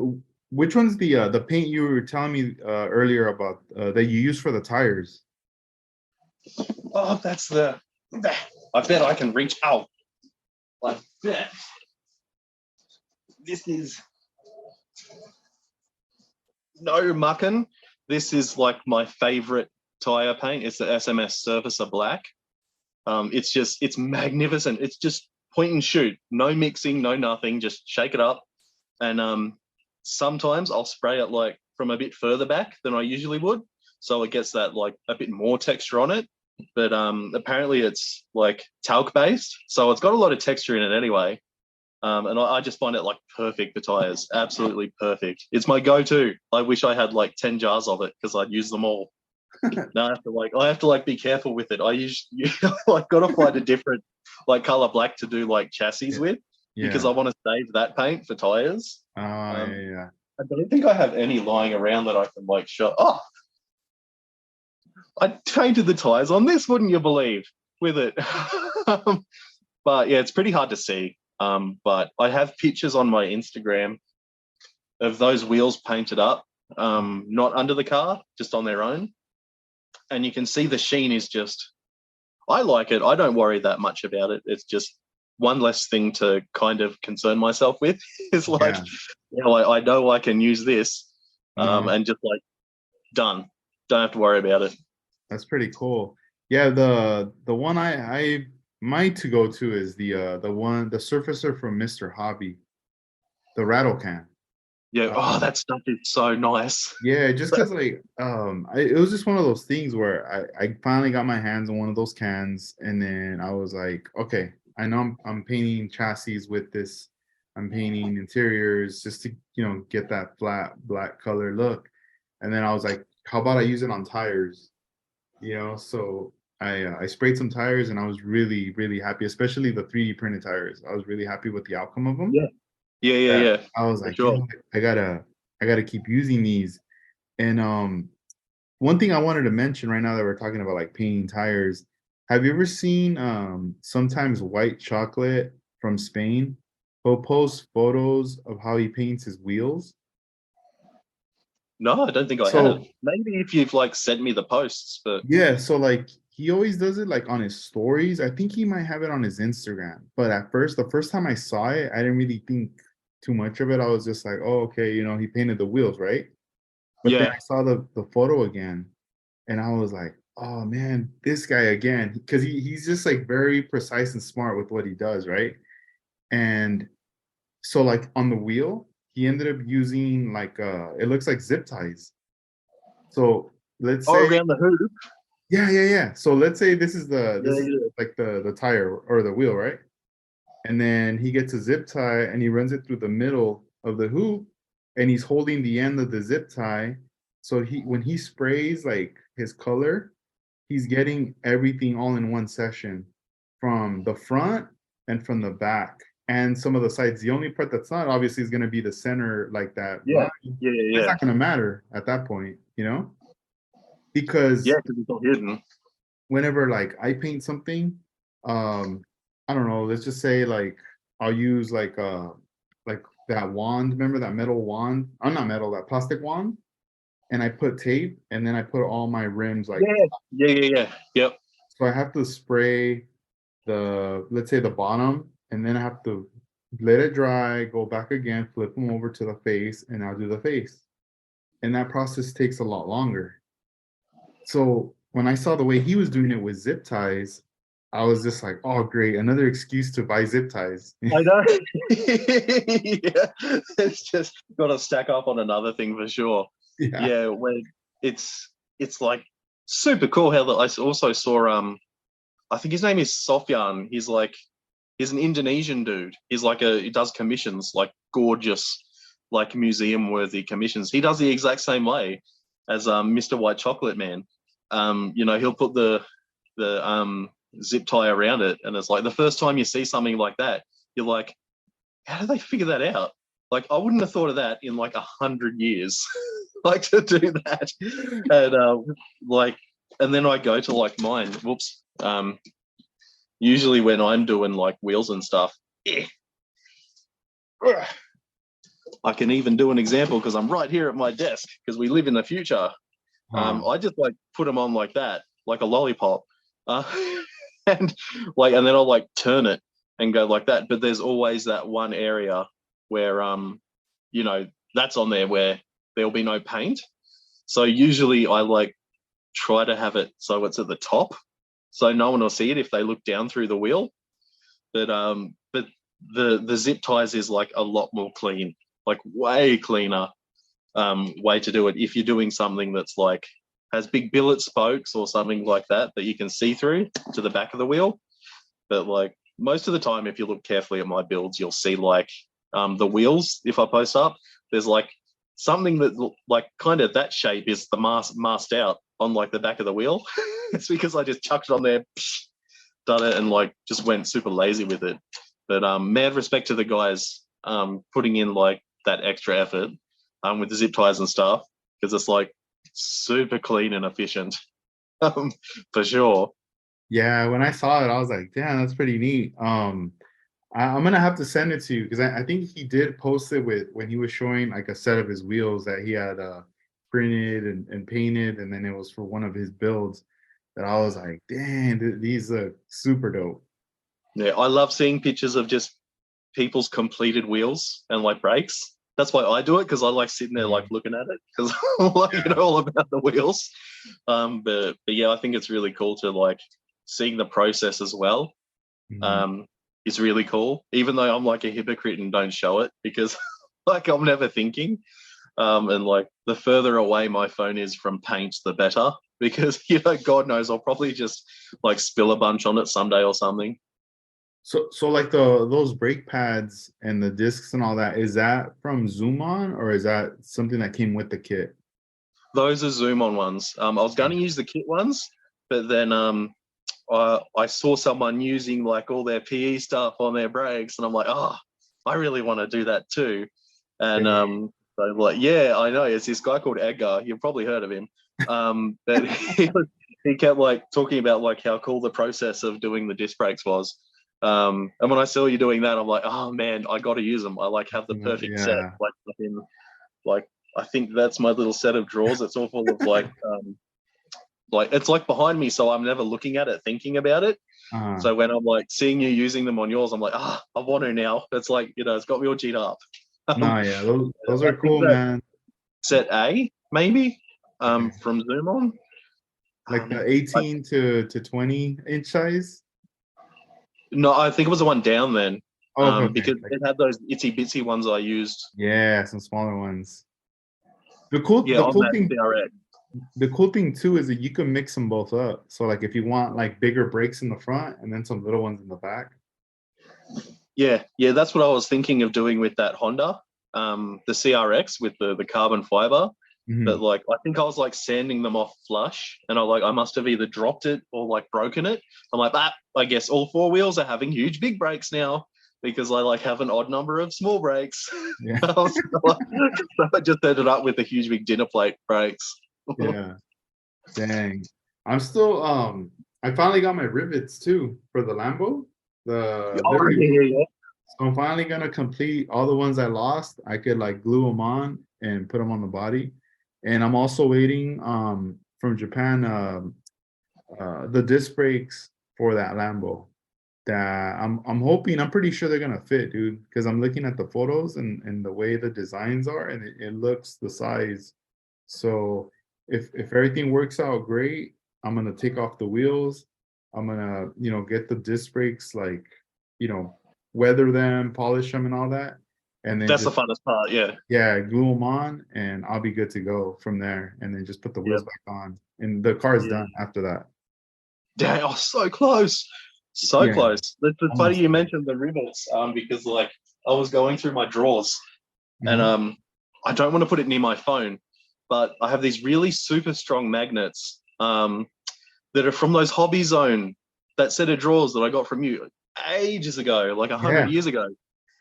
Which one's the paint you were telling me earlier about that you use for the tires? Oh, that's the. I bet I can reach out like that. This is no mucking. This is like my favorite tire paint. It's the SMS Surfacer Black. It's magnificent. It's just point and shoot, no mixing, no nothing. Just shake it up, and sometimes I'll spray it like from a bit further back than I usually would, so it gets that like a bit more texture on it. But apparently it's like talc based, so it's got a lot of texture in it anyway. And I just find it like perfect for tires, absolutely perfect. It's my go-to. I wish I had like 10 jars of it because I'd use them all. Now I have to be careful with it. I usually like got to find a different like color black to do like chassis Yeah. with because Yeah. I want to save that paint for tires. Yeah, Um, yeah. I don't think I have any lying around that I can like show. Oh, I painted the tires on this, wouldn't you believe? With it, but yeah, it's pretty hard to see. But I have pictures on my Instagram of those wheels painted up, not under the car, just on their own, and you can see the sheen is just I like it. I don't worry that much about it. It's just one less thing to kind of concern myself with. It's like, Yeah. I know I can use this, Uh-huh. and just like done. Don't have to worry about it. That's pretty cool. Yeah, the one I might to go to is the surfacer from Mr. Hobby, the rattle can. Yeah. Oh, Um, that stuff is so nice. yeah, just because like it was just one of those things where I finally got my hands on one of those cans, and then I was like, okay, I know I'm painting chassis with this. I'm painting interiors just to, you know, get that flat black color look. And then I was like, how about I use it on tires? You know, so I sprayed some tires and I was really happy, especially the 3D printed tires. I was really happy with the outcome of them. Yeah. Yeah. Yeah. That Yeah. I was For like, you sure. know, I gotta keep using these. And one thing I wanted to mention right now that we're talking about like painting tires, have you ever seen sometimes White Chocolate from Spain? He'll post photos of how he paints his wheels. No, I don't think I have. So Maybe if you've like sent me the posts, but yeah, so like he always does it like on his stories. I think he might have it on his Instagram. But at first, the first time I saw it, I didn't really think too much of it. I was just like, oh, okay, you know, he painted the wheels, right? But then yeah. I saw the photo again and I was like, oh man, this guy again. Because he's just like very precise and smart with what he does, right? And so like on the wheel, he ended up using like it looks like zip ties. So let's Oh, say around the hoop. yeah. So let's say Yeah. this is Yeah. like the tire or the wheel, right? And then he gets a zip tie and he runs it through the middle of the hoop and he's holding the end of the zip tie. So he when he sprays like his color, he's getting everything all in one session from the front and from the back and some of the sides. The only part that's not obviously is going to be the center, like that Yeah, line. yeah, yeah, It's yeah. not going to matter at that point, you know, because Yeah, because it's all hidden. whenever like I paint something, I don't know, let's just say like I'll use like that wand, remember that metal wand? I'm not metal, that plastic wand, and I put tape and then I put all my rims like Yeah, yeah, yeah, yeah. Yep. so I have to spray the let's say the bottom and then I have to let it dry, go back again, flip them over to the face, and I'll do the face. And that process takes a lot longer. So when I saw the way he was doing it with zip ties, I was just like, oh, great, another excuse to buy zip ties. I know. Yeah, it's just got to stack up on another thing for sure. Yeah. Yeah, when it's like super cool how I also saw I think his name is Sofyan. He's an Indonesian dude. He does commissions, like gorgeous, like museum worthy commissions. He does the exact same way as Mr. White Chocolate Man. He'll put the zip tie around it, and it's like the first time you see something like that, you're like, how did they figure that out? Like, I wouldn't have thought of that in like 100 years, like to do that. And and then I go to like mine. Whoops. Usually when I'm doing like wheels and stuff, I can even do an example because I'm right here at my desk because we live in the future. I just like put them on like that, like a lollipop, uh, and and then I'll like turn it and go like that. But there's always that one area where that's on there where there'll be no paint. So usually I like try to have it so it's at the top, so no one will see it if they look down through the wheel. But the zip ties is like a lot more clean, like way cleaner way to do it if you're doing something that's like has big billet spokes or something like that you can see through to the back of the wheel. But like most of the time, if you look carefully at my builds, you'll see like the wheels. If I post up, there's like something that like kind of that shape is the masked out on like the back of the wheel. It's because I just chucked it on there, done it, and like just went super lazy with it. But mad respect to the guys putting in like that extra effort with the zip ties and stuff, because it's like super clean and efficient for sure. Yeah, when I saw it, I was like, damn, that's pretty neat. I'm gonna have to send it to you because I think he did post it with when he was showing like a set of his wheels that he had printed and painted, and then it was for one of his builds that I was like, dang, these look super dope. Yeah, I love seeing pictures of just people's completed wheels and like brakes. That's why I do it, because I like sitting there like Mhm. looking at it because I like Yeah. all about the wheels. But yeah, I think it's really cool to like seeing the process as well. Mhm. Um, is really cool. Even though I'm like a hypocrite and don't show it because like I'm never thinking. And like the further away my phone is from paint, the better, because God knows I'll probably just like spill a bunch on it someday or something. So like those brake pads and the discs and all that, is that from Zoom On or is that something that came with the kit? Those are Zoom on ones. I was going to use the kit ones, but then I saw someone using like all their PE stuff on their brakes, and I'm like, oh, I really want to do that too. And so like, yeah, I know it's this guy called Edgar. You've probably heard of him. But he kept like talking about like how cool the process of doing the disc brakes was. And when I saw you doing that, I'm like, oh man, I got to use them. I like have the perfect set. Yeah. Like I think that's my little set of drawers. It's all full of like it's like behind me, so I'm never looking at it, thinking about it. Uh, So when I'm like seeing you using them on yours, I'm like, I want to now. It's like it's got me all G'd up. no, yeah, those I are think cool, that man. set A maybe Okay. from Zoom on. Like the I, 18 to 20 inch size. no, I think it was the one down then, Oh, okay, okay. because Like it had those itsy bitsy ones I used. yeah, some smaller ones. The cool Yeah, the on cool that thing CRX. the cool thing too is that you can mix them both up. So like if you want like bigger brakes in the front and then some little ones in the back. Yeah, that's what I was thinking of doing with that Honda, the CRX with the carbon fiber. but Mhm. like I think I was like sanding them off flush, and I must have either dropped it or like broken it. I'm like, I guess all four wheels are having huge big brakes now because I like have an odd number of small brakes. Yeah. So I just ended up with the huge big dinner plate brakes. Yeah. Dang. I'm still I finally got my rivets too for the Lambo. The Oh literally yeah, yeah, so I'm finally gonna complete all the ones I lost. I could like glue them on and put them on the body. And I'm also waiting from Japan the disc brakes for that Lambo. That I'm hoping, I'm pretty sure they're gonna fit, dude. Because I'm looking at the photos and the way the designs are, and it looks the size. So if everything works out great, I'm gonna take off the wheels. I'm gonna, get the disc brakes, like, you know, weather them, polish them, and all that, and then that's the just, funnest part. Yeah, yeah, glue them on, and I'll be good to go from there. And then just put the yeah, wheels back on, and the car's yeah. done after that. Damn, oh, so close, so Yeah, close. It's funny almost. you mentioned the rivets, because like I was going through my drawers, and Mhm. I don't want to put it near my phone, but I have these really super strong magnets, that are from those Hobby Zone, that set of drawers that I got from you ages ago, like 100 years Yeah. ago.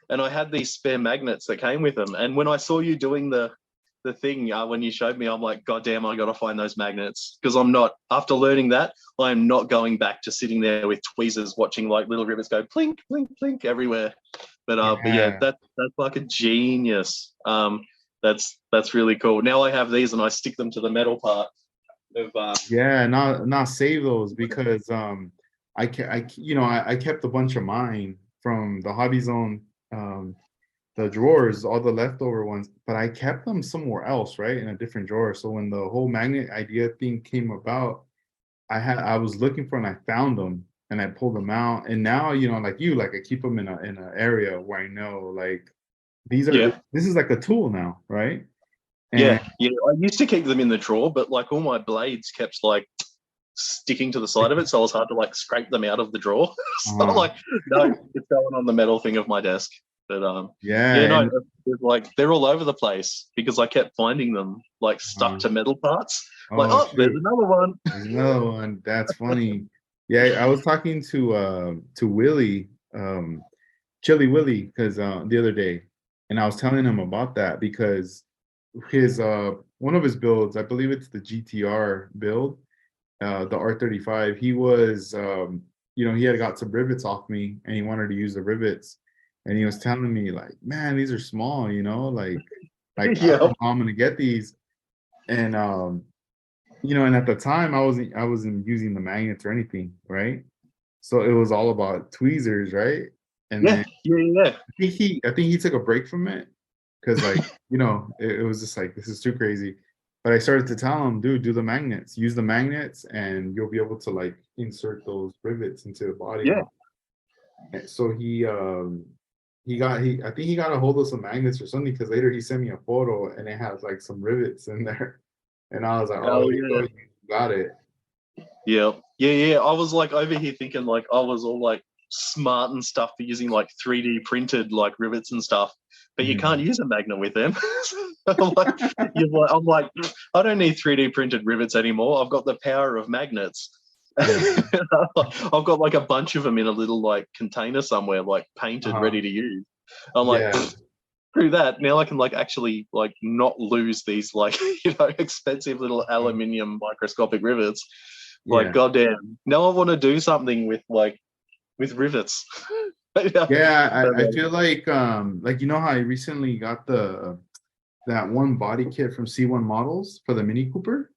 And I had these spare magnets that came with them. And when I saw you doing the thing, when you showed me, I'm like, God damn, I got to find those magnets, because I'm not. After learning that, I'm not going back to sitting there with tweezers watching like little rivets go plink, plink, plink everywhere. But yeah, Yeah. that's like a genius. That's really cool. Now I have these and I stick them to the metal part of. Yeah, not save those because I kept a bunch of mine from the Hobby Zone, um the drawers, all the leftover ones, but I kept them somewhere else, right? In a different drawer. So when the whole magnet idea thing came about, I was looking for, and I found them, and I pulled them out. And now, like I keep them in a area where I know, like, Yeah, this is like a tool now, right? And yeah. I used to keep them in the drawer, but like all my blades kept like sticking to the side of it, so it was hard to like scrape them out of the drawer. So I'm uh, like, no, it's going on the metal thing of my desk. But yeah, yeah, no, and like they're all over the place because I kept finding them like stuck uh, to metal parts. Like, oh oh, there's shoot. another one. There's another one. That's funny. Yeah, I was talking to Willie, Chili Willie, because the other day, and I was telling him about that because his one of his builds, I believe it's the GTR build, the R35. He was, he had got some rivets off me, and he wanted to use the rivets, and he was telling me like, man, these are small, like I don't Yeah, know how I'm gonna get these, and and at the time I wasn't using the magnets or anything, right? So it was all about tweezers, right? And yeah, then yeah, I think he took a break from it because, like, it was just like, this is too crazy. But I started to tell him, dude, do the magnets, use the magnets, and you'll be able to like insert those rivets into the body. yeah, And so he I think he got a hold of some magnets or something, because later he sent me a photo and it has like some rivets in there. And I was like, oh, oh you yeah, go, you got it. yeah, yeah. I was like over here thinking like I was all like smart and stuff for using like 3D printed like rivets and stuff, but you can't Mhm. use a magnet with them. I'm like, I don't need 3D printed rivets anymore. I've got the power of magnets. Yeah. I've got like a bunch of them in a little like container somewhere, like painted, Uh-huh. ready to use. I'm like, Yeah. through that, now I can like actually like not lose these like expensive little Uh, aluminium microscopic rivets. Like, yeah. goddamn, now I want to do something with like with rivets. Yeah. Yeah, I feel like, how I recently got the that one body kit from C1 Models for the Mini Cooper.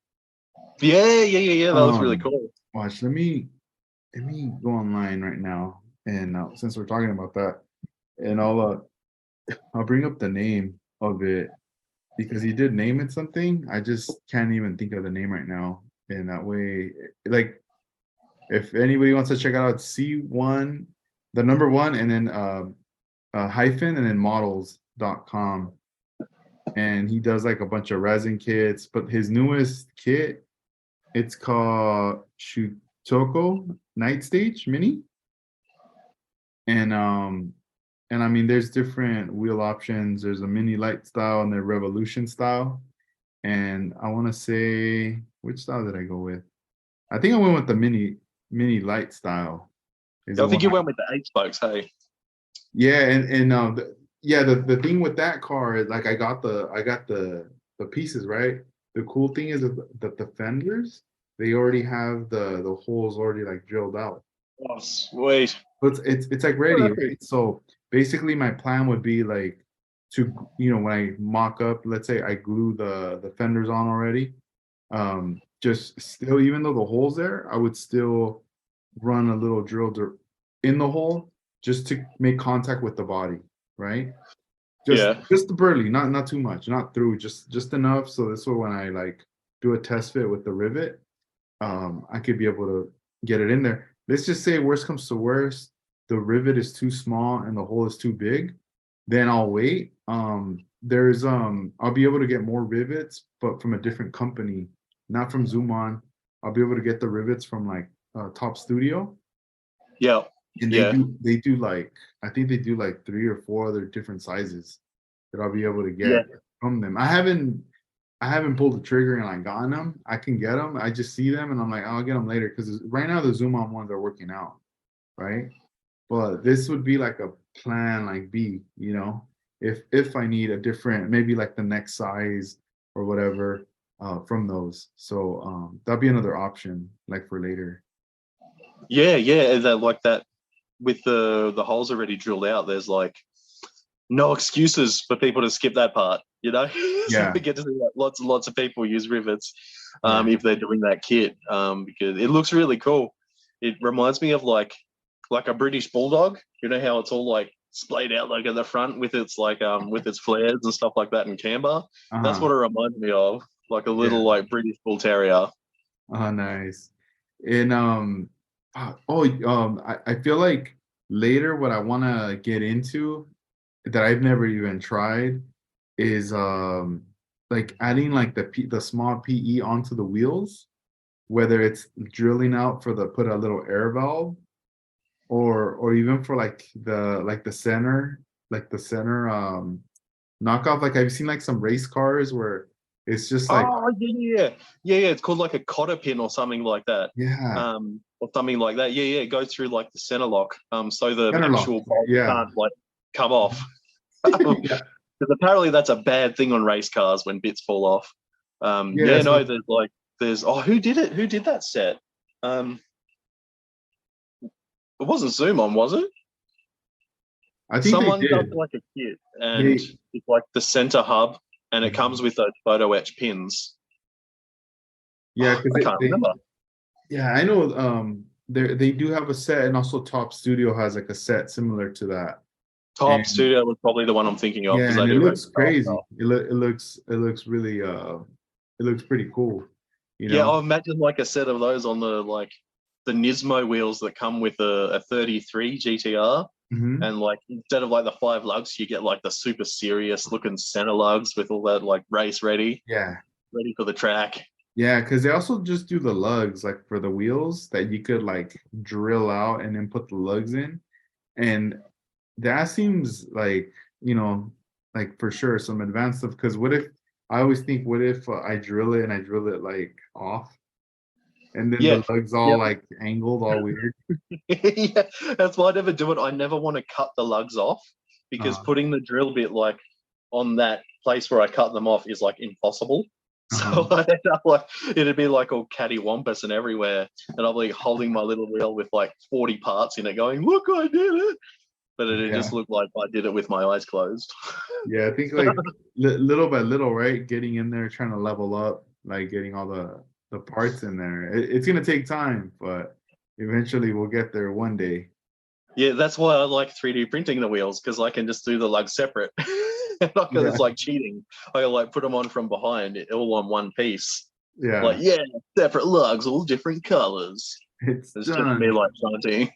Yeah. That was really Um, cool. Watch, let me go online right now, and since we're talking about that, and I'll bring up the name of it, because he did name it something. I just can't even think of the name right now. And that way, like, if anybody wants to check it out, C1, the number one, and then hyphen, and then models.com. And he does like a bunch of resin kits, but his newest kit, it's called Shutoko Night Stage Mini. And I mean, there's different wheel options. There's a mini light style and the revolution style. and I want to say which style did I go with? I think I went with the mini light style. Is I the think one you went with the 8 spokes, hey? yeah, yeah, the thing with that car is like I got the pieces, right? The cool thing is that the fenders, they already have the holes already like drilled out. Oh, sweet. So it's like ready, Perfect. right? So basically my plan would be like to when I mock up, let's say I glue the fenders on already. Just still, even though the hole's there, I would still run a little in the hole just to make contact with the body, right? Just Yeah. just barely, not too much, not through, just enough. So this way, when I like do a test fit with the rivet, I could be able to get it in there. Let's just say worst comes to worst, the rivet is too small and the hole is too big, then I'll wait. I'll be able to get more rivets, but from a different company, not from Zoom On. I'll be able to get the rivets from like Top Studio, Yeah. and Yeah. they do like I think they do like 3 or 4 other different sizes that I'll be able to Yeah. get from them. I haven't pulled the trigger and like gotten them. I can get them. I just see them and I'm like, I'll get them later because right now the Zoom On ones are working out, right? But this would be like a plan, like B, if I need a different, maybe like the next size or whatever, from those. So that'd be another option, like for later. Yeah. Yeah. That like that with the holes already drilled out. There's like no excuses for people to skip that part. You know, so Yeah, we get to see like lots and lots of people use rivets yeah. if they're doing that kit because it looks really cool. It reminds me of like a British bulldog. You know how it's all like splayed out like at the front with its flares and stuff like that in camber. That's Uh-huh. what it reminds me of, like a Yeah. little like British bull terrier. Nice. And I feel like later what I want to get into that I've never even tried is like adding like the small PE onto the wheels, whether it's drilling out for the put a little air valve or even for like the center knockoff. Like I've seen like some race cars where it's just like Oh yeah. It's called like a cotter pin or something like that. yeah, Or something like that. Yeah. It goes through like the center lock. So the center lock. actual bolt Yeah. can't like come off. Yeah. Because apparently that's a bad thing on race cars when bits fall off. Yeah, so There's who did it? Who did that set? Um, it wasn't Zoom on, was it? I think they Someone does did. like a kit and They it's like the center hub and it Mhm. comes with those photo etch pins. Yeah, Oh, because I can't they remember. yeah, I know they do have a set and also Top Studio has like a set similar to that. Top And Studio was probably the one I'm thinking of yeah, because I and it do race looks car crazy. stuff. It looks really it looks pretty cool, you Yeah, know? I imagine like a set of those on the Nismo wheels that come with a 33 GTR. Hmm. And like instead of like the 5 lugs, you get like the super serious looking center lugs with all that like race Yeah. ready for the track. Yeah, because they also just do the lugs like for the wheels that you could like drill out and then put the lugs in. And that seems like, like for sure some advanced stuff. Because what if I always think, what if I drill it and I drill it like off, and then Yeah, the lugs all yep. like angled, all weird. Yeah, that's why I never do it. I never want to cut the lugs off because Uh, putting the drill bit like on that place where I cut them off is like impossible. uh-huh. So I end up like it'd be like all cattywampus and everywhere, and I'll be holding my little reel with like 40 parts in it, going, "Look, I did it!" But it just Yeah. looked like I did it with my eyes closed. Yeah, I think like little by little, right? Getting in there, trying to level up, like getting all the parts in there. It's gonna take time, but eventually we'll get there one day. Yeah, that's why I like 3D printing the wheels because I can just do the lugs separate. Because Yeah, it's like cheating. I like put them on from behind, all on one piece. yeah, Like, yeah, separate lugs, all different colors. it's It's just me done. like chanting.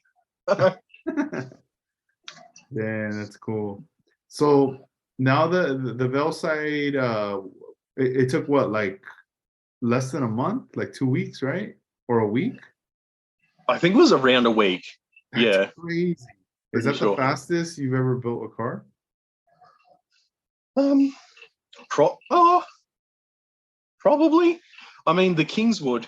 Yeah, that's cool. So now the Veilside, it took what, like less than a month, like 2 weeks, right? Or a week? I think it was around a week. That's Yeah, crazy. Is pretty that the sure. fastest you've ever built a car? Um, oh, Probably. I mean, the Kingswood,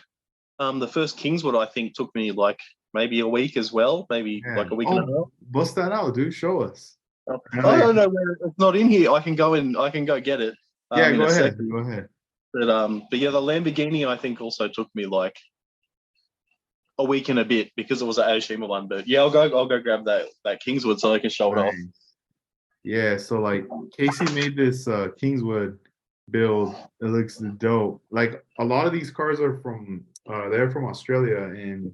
the first Kingswood, I think took me like maybe a week as well, maybe Yeah. like a week and a Oh, half. bust that out, dude. Show us. I know I you- don't know where it's not in here. I can go in. I can go get it Yeah, in go a ahead. second. Go ahead. But yeah, the Lamborghini I think also took me like a week and a bit because it was an Aoshima one. But yeah, I'll go grab that Kingswood so I can show it off. Nice. Yeah, so like Casey made this Kingswood build. It looks dope. Like a lot of these cars are from they're from Australia, and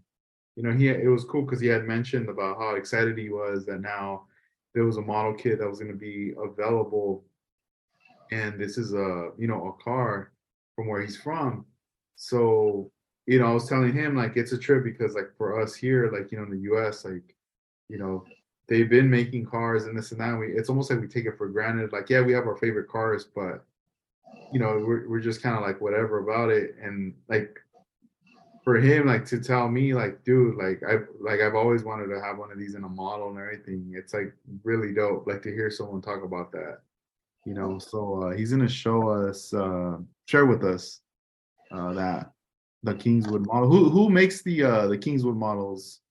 you know it was cool because he had mentioned about how excited he was that now there was a model kit that was going to be available, and this is a a car from where he's from. So I was telling him like it's a trip because like for us here, like in the U.S., like you know they've been making cars and this and that. It's almost like we take it for granted. Like yeah, we have our favorite cars, but we're just kind of like whatever about it. And like for him, like to tell me like, dude, I've always wanted to have one of these in a model and everything. It's like really dope. Like to hear someone talk about that. So he's gonna share with us that the Kingswood model. Who makes the Kingswood models?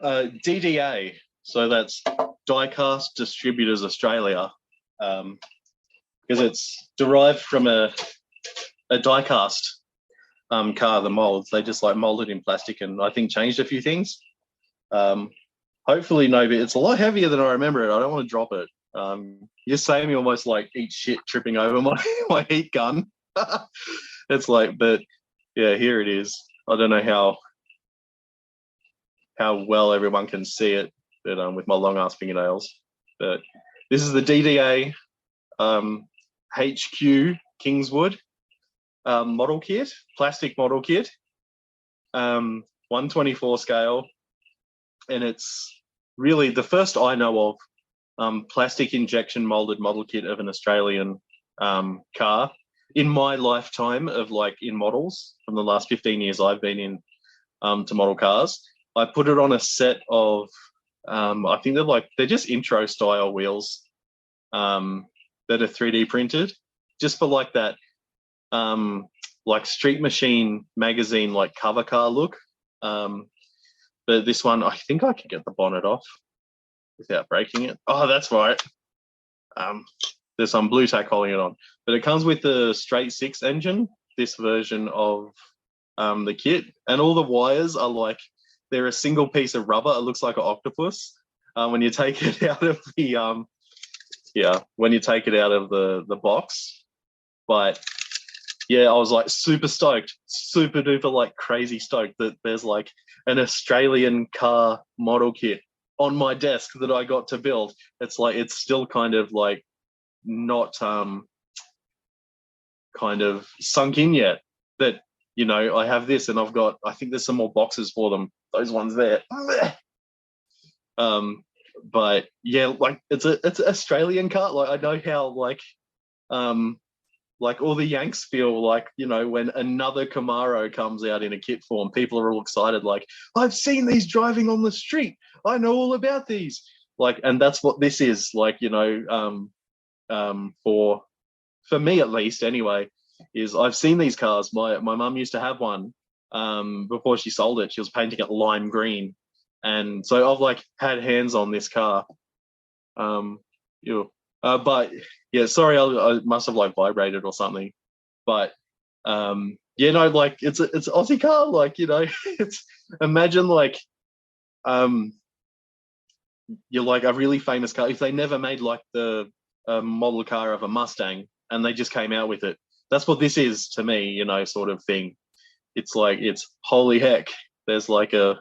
DDA, so that's Diecast Distributors Australia, because it's derived from a diecast car. The molds they just like molded in plastic and I think changed a few things. Hopefully, no, but it's a lot heavier than I remember it. I don't want to drop it. You just say me almost like eat shit tripping over my my heat gun. It's like, but yeah, here it is. I don't know how well everyone can see it, but with my long ass fingernails. But this is the DDA HQ Kingswood model kit, plastic model kit, 124 scale, and it's really the first I know of plastic injection molded model kit of an Australian car in my lifetime of like in models from the last 15 years I've been in to model cars. I put it on a set of I think they're just intro style wheels that are 3D printed just for like that like Street Machine magazine like cover car look. But this one I think I could get the bonnet off without breaking it. Oh, that's right. There's some blue tack holding it on, but it comes with the straight six engine, this version of the kit, and all the wires are like they're a single piece of rubber. It looks like an octopus when you take it out of the when you take it out of the box. But yeah, I was like super stoked, super duper like crazy stoked that there's like an Australian car model kit on my desk that I got to build. It's like it's still kind of like not kind of sunk in yet that I have this and I think there's some more boxes for them, those ones there. But yeah, like it's an Australian car. Like I know how like all the Yanks feel like when another Camaro comes out in a kit form, people are all excited like I've seen these driving on the street, I know all about these, like, and that's what this is like, for me at least anyway, is I've seen these cars. My mum used to have one before she sold it. She was painting it lime green, and so I've like had hands on this car. But yeah, sorry, I must have like vibrated or something. But like it's an Aussie car, like it's imagine like you're like a really famous car. If they never made like the model car of a Mustang and they just came out with it, that's what this is to me, sort of thing. It's like it's holy heck. There's like an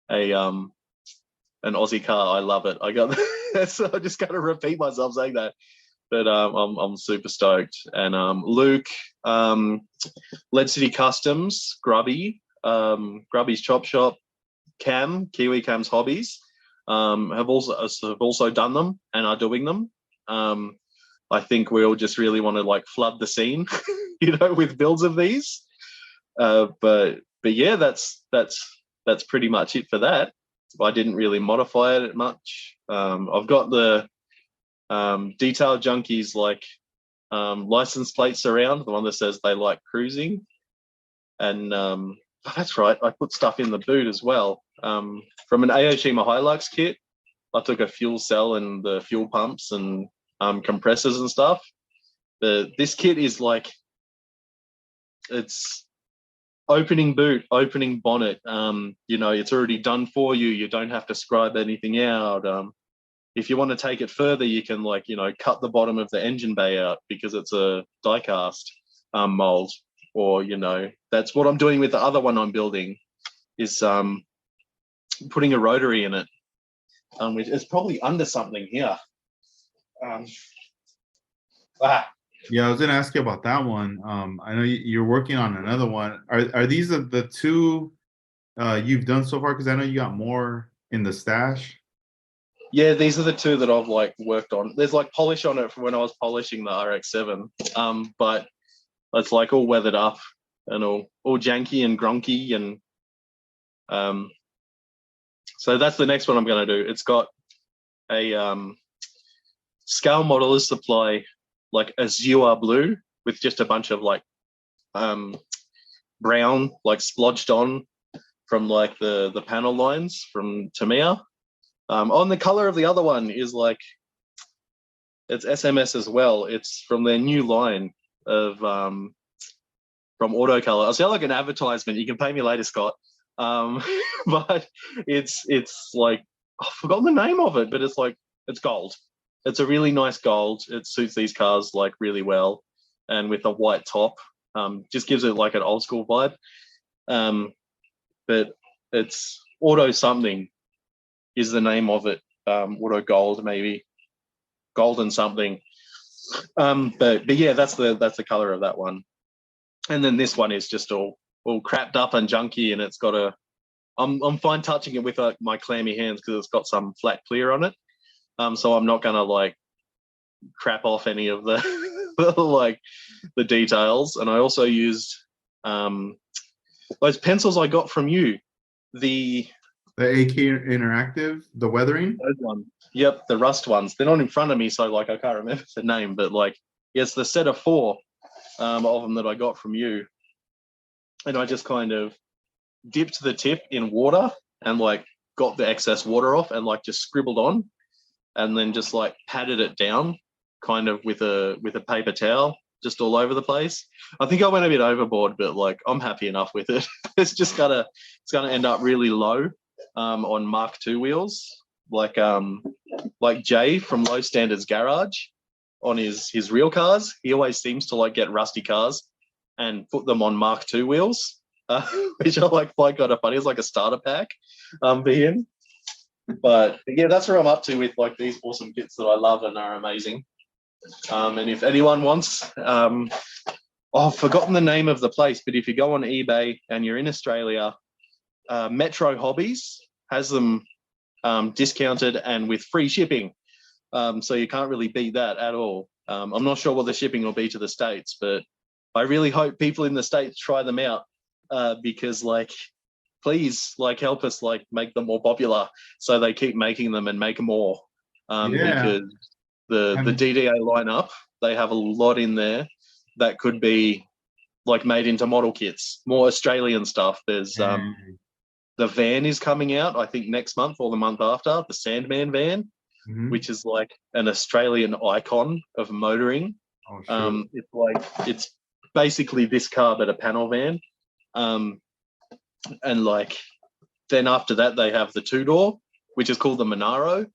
Aussie car. I love it. I got so I just got to repeat myself saying that. But I'm super stoked. And Luke, Lead City Customs, Grubby's Chop Shop, Cam, Kiwi Cam's Hobbies, have also done them and are doing them. I think we all just really want to like flood the scene, with builds of these. But yeah, that's pretty much it for that. I didn't really modify it much. I've got the Detail Junkies like license plates around, the one that says they like cruising. And that's right, I put stuff in the boot as well. From an Aoshima Hilux kit, I took a fuel cell and the fuel pumps and compressors and stuff. This kit is like, it's opening boot, opening bonnet. It's already done for you. You don't have to scribe anything out. If you want to take it further, you can cut the bottom of the engine bay out because it's a die-cast mold. Or, that's what I'm doing with the other one I'm building, is putting a rotary in it, which is probably under something here. Yeah, I was gonna ask you about that one. I know you're working on another one. Are these the two you've done so far? Because I know you got more in the stash. Yeah, these are the two that I've worked on. There's polish on it from when I was polishing the RX-7, but it's all weathered up and all janky and gronky, and so that's the next one I'm going to do. It's got a scale modelers supply azure blue with just a bunch of brown splodged on from the panel lines from Tamiya. On the color of the other one is it's SMS as well. It's from their new line of from Autocolor. I'll sound like an advertisement. You can pay me later, Scott. But it's I've forgotten the name of it, but it's gold. It's a really nice gold. It suits these cars really well, and with a white top, just gives it an old school vibe. But it's Auto something is the name of it. Auto Gold, maybe golden something. But yeah, that's the color of that one. And then this one is just all crapped up and junky, and it's got I'm fine touching it with my clammy hands because it's got some flat clear on it. So I'm not gonna crap off any of the the details. And I also used those pencils I got from you. The AK Interactive, the weathering. Those ones. Yep, the rust ones. They're not in front of me, so I can't remember the name, but it's the set of 4 of them that I got from you. And I just kind of dipped the tip in water and got the excess water off and just scribbled on, and then just patted it down kind of with a paper towel just all over the place. I think I went a bit overboard, but I'm happy enough with it. It's gonna end up really low on Mark II wheels, like Jay from Low Standards Garage on his real cars. He always seems to get rusty cars and put them on Mark II wheels, which I find kind of funny. It's like a starter pack for him. But yeah, that's where I'm up to with these awesome kits that I love and are amazing. And if anyone wants, I've forgotten the name of the place, but if you go on eBay and you're in Australia, Metro Hobbies has them discounted and with free shipping. So you can't really beat that at all. I'm not sure what the shipping will be to the States, but I really hope people in the States try them out because please help us make them more popular so they keep making them and make more. Because the DDA lineup, they have a lot in there that could be made into model kits, more Australian stuff. There's the van is coming out, I think next month or the month after, the Sandman van, which is an Australian icon of motoring. Oh, it's basically this car but a panel van. And then after that they have the 2-door, which is called the Monaro.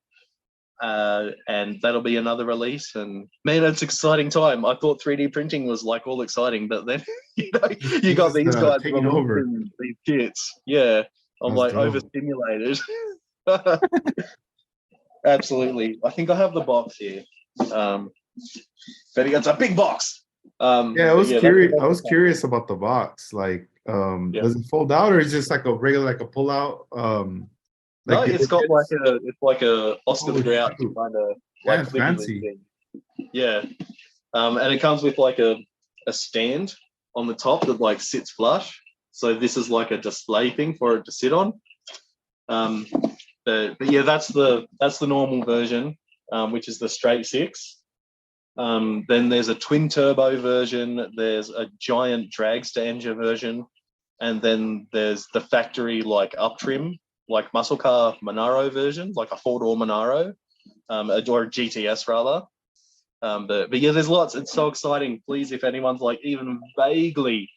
And that'll be another release, and man, it's an exciting time. I thought 3D printing was all exciting, but then you got these guys taking over these kits. Yeah, I'm overstimulated. Absolutely. I think I have the box here. But it's a big box. I was curious. I was curious about the box. Does it fold out, or is it just a regular a pull out? No, it's got a Oscar the Grouch kind of fancy. Thing. Yeah, and it comes with a stand on the top that sits flush. So this is a display thing for it to sit on. But yeah, that's the normal version, which is the straight 6. Then there's a twin turbo version. There's a giant dragster engine version, and then there's the factory like up trim, like muscle car Monaro version, like a 4-door Monaro, or a GTS rather. But yeah, there's lots. It's so exciting. Please, if anyone's like even vaguely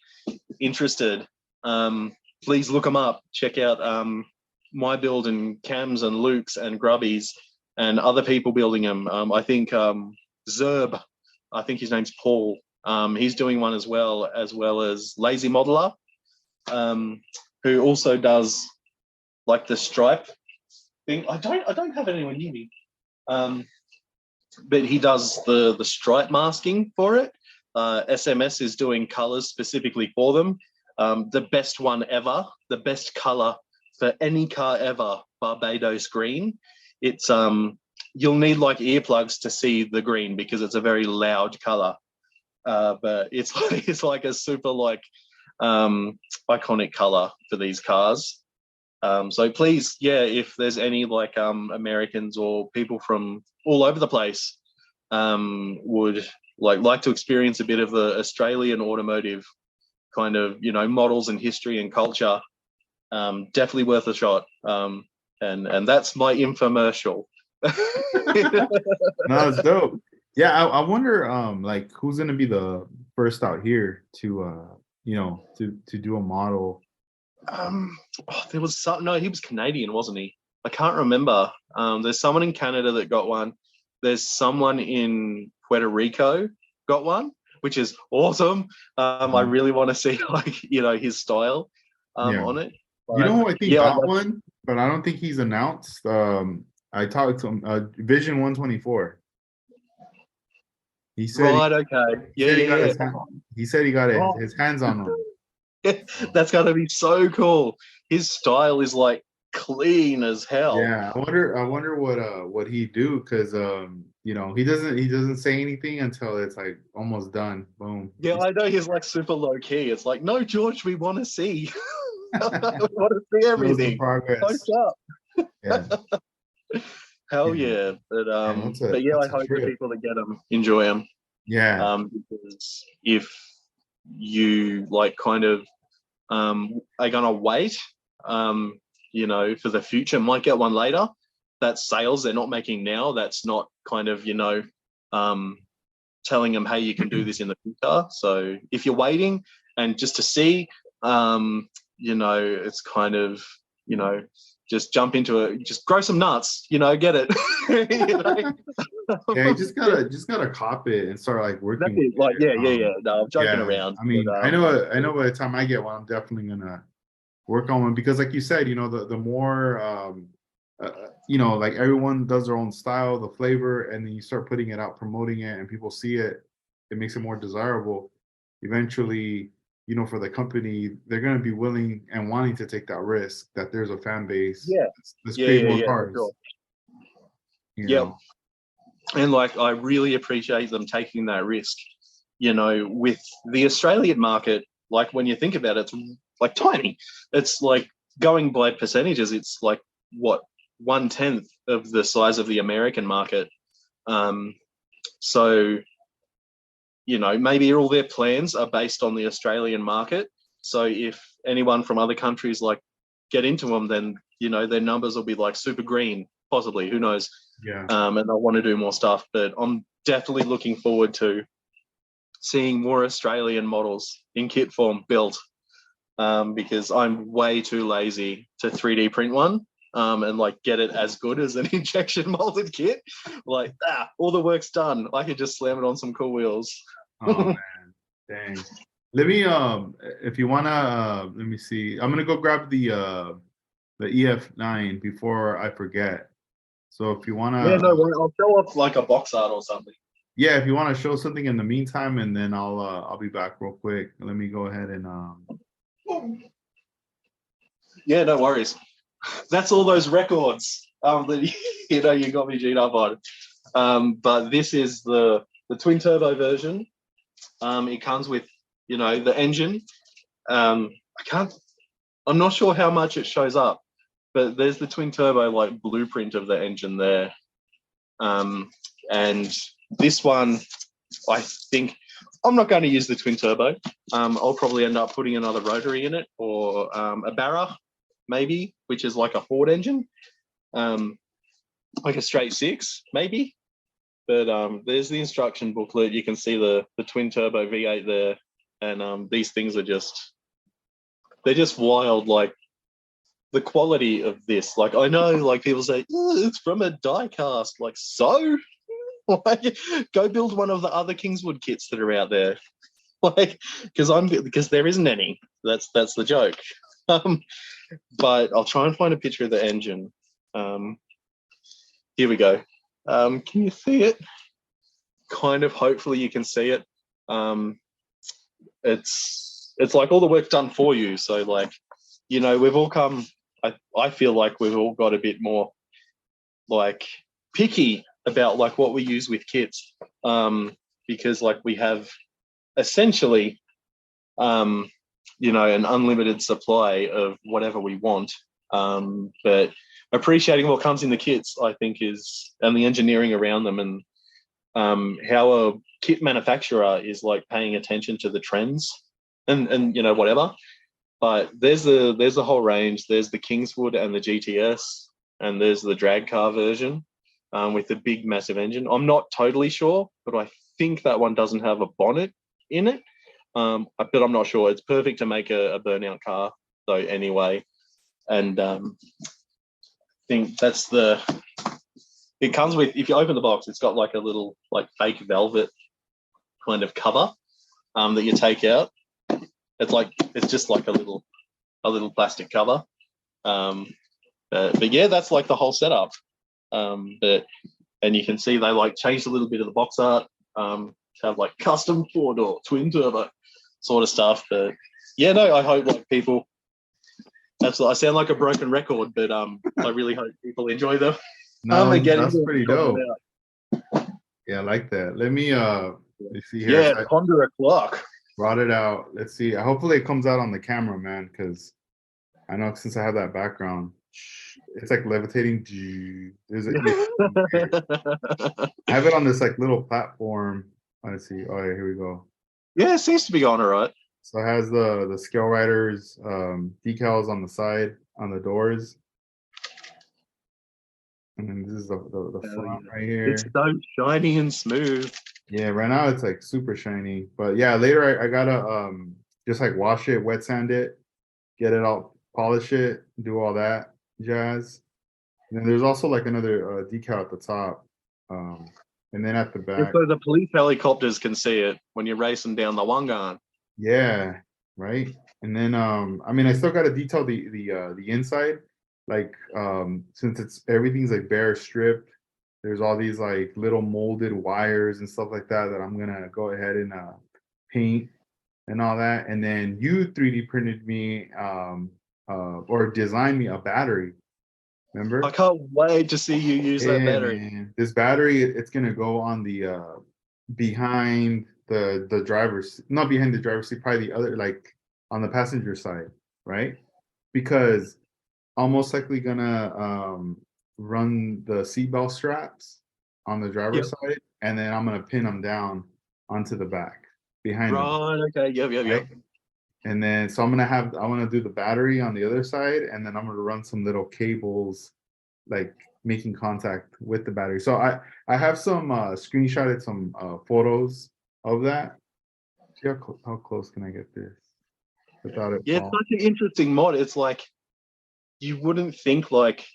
interested, please look them up. Check out my build and Cam's and Luke's and Grubby's and other people building them. I think Zerb, I think his name's Paul. He's doing one as well as Lazy Modeler, who also does like the stripe thing. I don't have anyone near me. But he does the stripe masking for it. SMS is doing colors specifically for them. The best one ever, the best color for any car ever, Barbados green. It's you'll need like earplugs to see the green because it's a very loud color. But it's like a super like iconic color for these cars. So please, yeah, if there's any like Americans or people from all over the place would like to experience a bit of the Australian automotive kind of, you know, models and history and culture, definitely worth a shot. And that's my infomercial. No, it's dope. Yeah, I wonder like who's gonna be the first out here to you know, to do a model. There was some. No, he was Canadian, wasn't he? I can't remember. There's someone in Canada that got one. There's someone in Puerto Rico got one, which is awesome. I really want to see like, you know, his style on it. But, you know who I think got one, but I don't think he's announced. I talked to him. Vision 124. He said, right, okay, he said he got his hands on one. That's gotta be so cool. His style is like clean as hell. Yeah, I wonder what he'd do, because you know, he doesn't say anything until it's like almost done. Boom. Yeah, I know he's like super low key. It's like, no, George, we want to see. We want to see everything. Progress. Yeah. Hell yeah. But yeah, I hope the people that get them enjoy them. Yeah. Because if you like kind of are gonna wait, you know, for the future, might get one later. That's sales they're not making now. That's not kind of, you know, telling them, hey, you can do this in the future. So if you're waiting and just to see, you know, it's kind of, you know, just jump into it, just grow some nuts, you know, get it. You know? Yeah, you just gotta cop it and start like working. With like, yeah. No, I'm joking around. I mean, but, I know by the time I get one, I'm definitely gonna work on one, because like you said, you know, the more you know, like everyone does their own style, the flavor, and then you start putting it out, promoting it, and people see it, it makes it more desirable. Eventually, you know, for the company, they're going to be willing and wanting to take that risk that there's a fan base. Let's create more cars. Sure. Yeah. And like, I really appreciate them taking that risk. You know, with the Australian market, like when you think about it, it's like tiny. It's like going by percentages, it's like what, 1/10 of the size of the American market. So, you know, maybe all their plans are based on the Australian market. So if anyone from other countries like get into them, then, you know, their numbers will be like super green, possibly, who knows? Yeah. And they'll want to do more stuff. But I'm definitely looking forward to seeing more Australian models in kit form built, because I'm way too lazy to 3D print one. And like get it as good as an injection molded kit. Like, all the work's done. I could just slam it on some cool wheels. Oh man, dang. Let me if you wanna let me see. I'm gonna go grab the EF9 before I forget. So if you wanna, I'll show off like a box art or something. Yeah, if you want to show something in the meantime, and then I'll be back real quick. Let me go ahead and yeah, no worries. That's all those records that you know you got me G'd up on. But this is the twin turbo version. It comes with, you know, the engine. I'm not sure how much it shows up, but there's the twin turbo like blueprint of the engine there. And this one I think I'm not going to use the twin turbo. I'll probably end up putting another rotary in it, or a Barra maybe, which is like a Ford engine, like a straight six maybe. But there's the instruction booklet. You can see the twin turbo V8 there, and these things are they're just wild. Like the quality of this. Like I know, like people say, oh, it's from a die cast. Like so, like go build one of the other Kingswood kits that are out there. Like because there isn't any. That's the joke. But I'll try and find a picture of the engine. Here we go. Can you see it? Kind of. Hopefully you can see it. It's like all the work's done for you. So like, you know, we've all come. I feel like we've all got a bit more like picky about like what we use with kits, because like we have essentially, you know, an unlimited supply of whatever we want. But appreciating what comes in the kits, I think, is, and the engineering around them, and how a kit manufacturer is like paying attention to the trends and you know, whatever. But there's the whole range. There's the Kingswood and the GTS, and there's the drag car version with the big massive engine. I'm not totally sure, but I think that one doesn't have a bonnet in it. But I'm not sure. It's perfect to make a burnout car though anyway. And I think that's it comes with, if you open the box, it's got like a little like fake velvet kind of cover that you take out. It's just like a little plastic cover. But yeah, that's like the whole setup. And you can see they like changed a little bit of the box art to have like custom 4-door twin turbo sort of stuff. But yeah, no, I hope like people. Absolutely, I sound like a broken record, but I really hope people enjoy them. No, that's pretty dope. Yeah, I like that. Let me see here. Yeah, Ponder a clock. Brought it out. Let's see. Hopefully it comes out on the camera, man, because I know since I have that background, it's like levitating. I have it on this like little platform. Let's see. Oh yeah, here we go. Yeah, it seems to be on all right. So it has the Scale Riders decals on the side on the doors. And then this is the front right here. It's so shiny and smooth. Yeah, right now it's like super shiny. But yeah, later I gotta just like wash it, wet sand it, get it all, polish it, do all that jazz. And then there's also like another decal at the top. And then at the back. So the police helicopters can see it when you're racing down the Wangan. Yeah, right. And then I mean I still gotta detail the inside. Like since everything's like bare stripped, there's all these like little molded wires and stuff like that I'm gonna go ahead and paint and all that. And then you 3D printed me or designed me a battery. Remember? I can't wait to see you use that battery. Man. This battery, it's gonna go on the behind the driver's, not behind the driver's seat, probably the other, like on the passenger side, right? Because I'm most likely gonna run the seatbelt straps on the driver's side, and then I'm gonna pin them down onto the back behind them. Right. Okay. Yep. And then so I want to do the battery on the other side, and then I'm gonna run some little cables, like making contact with the battery. So I have some screenshotted some photos of that. See how close can I get this without it? Yeah, it's such an interesting mod. It's like you wouldn't think like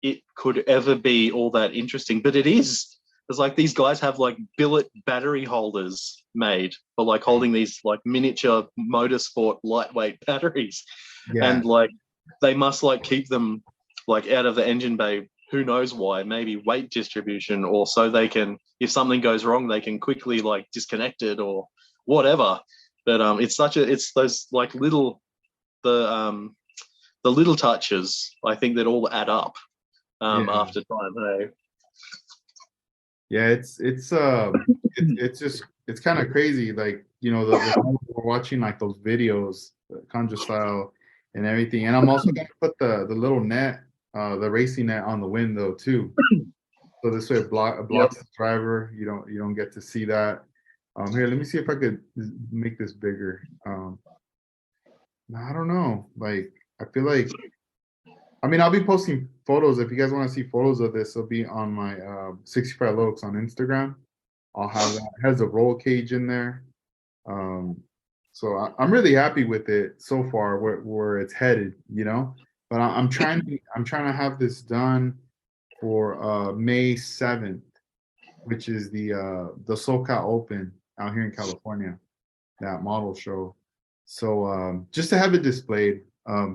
it could ever be all that interesting, but it is. It's like these guys have like billet battery holders made for like holding these like miniature motorsport lightweight batteries. Yeah. And like they must like keep them like out of the engine bay. Who knows why? Maybe weight distribution, or so they can, if something goes wrong, they can quickly like disconnect it or whatever. But it's those like little the little touches, I think, that all add up after time. Hey. Yeah, it's just it's kind of crazy. Like, you know, we're watching like those videos, Conjure style and everything. And I'm also gonna put the little net, the racing net on the window too. So this way it blocks the driver. You don't get to see that. Here, let me see if I could make this bigger. No, I don't know. Like, I feel like, I mean, I'll be posting photos. If you guys want to see photos of this, it'll be on my 65 Lokes on Instagram. I'll have that. It has a roll cage in there. Um, so I'm really happy with it so far, where it's headed, you know. But I'm trying to have this done for May 7th, which is the SoCal Open out here in California, that model show. So just to have it displayed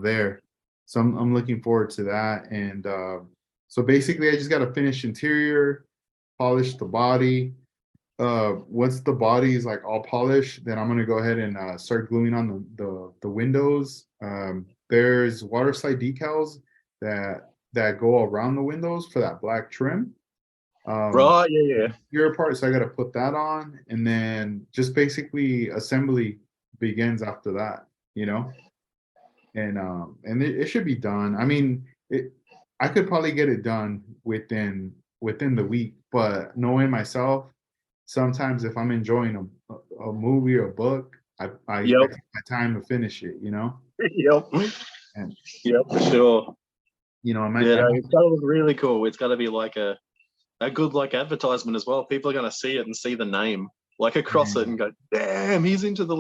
there. So I'm looking forward to that. And so basically, I just got to finish interior, polish the body. Once the body is like all polished, then I'm gonna go ahead and start gluing on the windows. There's water slide decals that go around the windows for that black trim. Right, yeah. Your part, so I got to put that on, and then just basically assembly begins after that, you know. And it should be done. I mean, I could probably get it done within the week, but knowing myself, sometimes if I'm enjoying a movie or a book, I Yep. take my time to finish it, you know. Yep. And Yep, for sure. you know, Yeah, no, it's gotta look really cool. It's gotta be like a good like advertisement as well. People are gonna see it and see the name like across it and go, damn, he's into the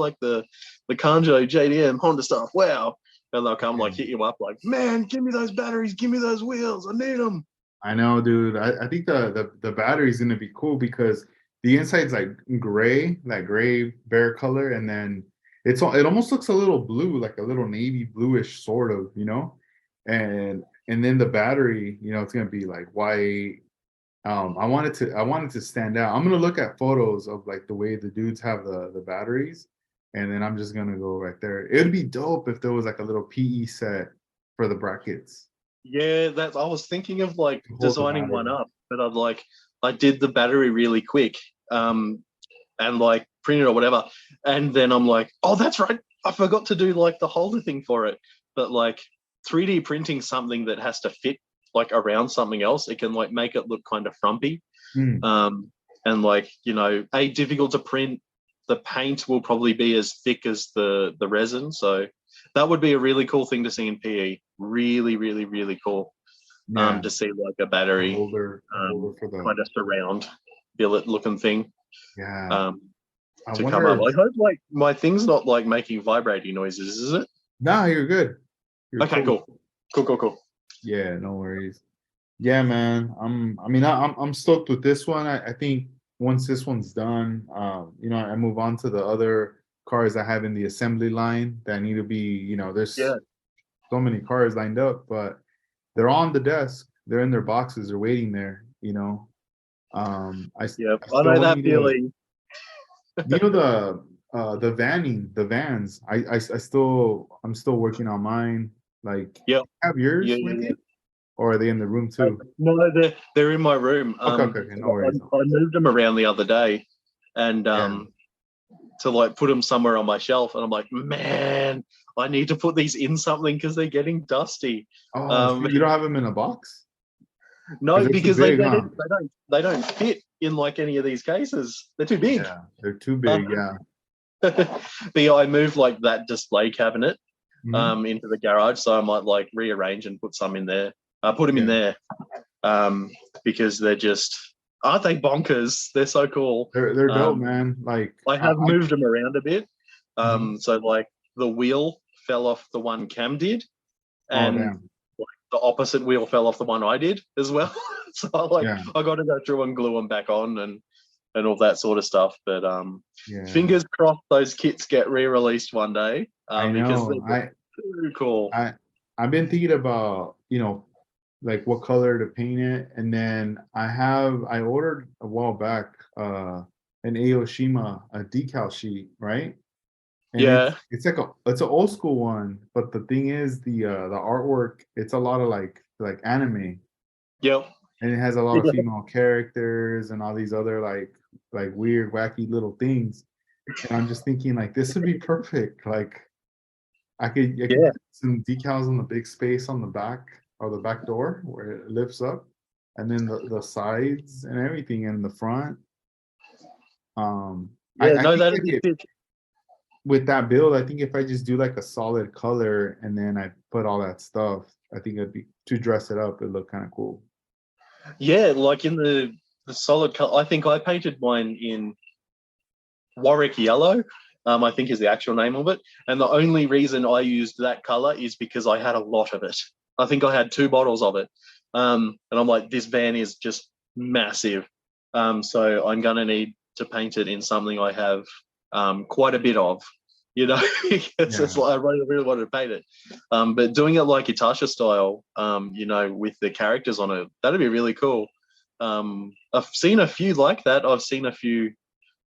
Kanjo JDM Honda stuff. Wow. And they'll come like hit you up like, man, give me those batteries, give me those wheels, I need them. I know, dude. I think the battery is gonna be cool because the inside's like gray, that gray bear color, and then it almost looks a little blue, like a little navy bluish sort of, you know. And then the battery, you know, it's gonna be like white. I wanted to stand out. I'm gonna look at photos of like the way the dudes have the batteries, and then I'm just gonna go right there. It'd be dope if there was like a little PE set for the brackets Yeah, that's I was thinking of like to hold the designing one battery. up, but I did the battery really quick, and like printed or whatever. And then I'm like, oh, that's right. I forgot to do like the holder thing for it. But like 3D printing something that has to fit like around something else, it can like make it look kind of frumpy. Hmm. And like, difficult to print. The paint will probably be as thick as the resin. So that would be a really cool thing to see in PE. Really, really, really cool. Yeah, To see like a a battery holder for the kind of surround billet looking thing yeah. um, I to come wonder up. I if hope like my thing's not like making vibrating noises, is it? nah, you're good. You're Okay, cool. cool. Cool. Yeah, no worries. Yeah, man. I'm stoked with this one. I think once this one's done, you know, I move on to the other cars I have in the assembly line that need to be, you know, Yeah. there's so many cars lined up, but they're on the desk. They're in their boxes. They're waiting there, you know. Yep. I I know still that need to, feeling. you know, the vans. I'm still working on mine. Like, Yep. have Yeah, yours yeah, with yeah. you? Or are they in the room too? No, they're in my room. Okay, no worries. I moved them around the other day, and Yeah. to like put them somewhere on my shelf, and I'm like, man, I need to put these in something because they're getting dusty. Oh, Um, shoot, you don't have them in a box? Because no, they're too because big, huh? they don't fit in like any of these cases. They're too big. Yeah, they're too Uh, big. Yeah. but yeah, I moved like that display cabinet Mhm. into the garage, so I might like rearrange and put some in there. Put them in Yeah, there because they're just aren't they bonkers? They're so cool. they're dope, Um, man. Like, I have moved them around a bit. Mhm. So like the wheel fell off the one Cam did, Oh, and damn. like, the opposite wheel fell off the one I did as well. So Yeah, I got to go through and glue them back on and all that sort of stuff. But yeah. fingers crossed those kits get re-released one day I because they're know. too cool. I, I've been thinking about, you know, like what color to paint it, and then I ordered a while back an Aoshima a decal sheet, right? And Yeah. it's like it's an old school one, but the thing is the artwork, it's a lot of like anime, Yep. and it has a lot of female characters and all these other like weird wacky little things. And I'm just thinking like this would be perfect. Like I could Yeah. put some decals on the big space on the back or the back door where it lifts up, and then the sides and everything in the front. Yeah, I no, think that'd like be it, sick. with that build, I think if I just do like a solid color and then I put all that stuff, I think it'd be to dress it up. It look kind of cool. Yeah, like in the solid color. I think I painted mine in Warwick yellow. I think is the actual name of it. And the only reason I used that color is because I had a lot of it. I think I had 2 bottles of it. And I'm like, this van is just massive. So I'm gonna need to paint it in something I have quite a bit of, you know, because it's Yeah. like I really wanted to paint it. But doing it like Itasha style, you know, with the characters on it, that'd be really cool. I've seen a few like that. I've seen a few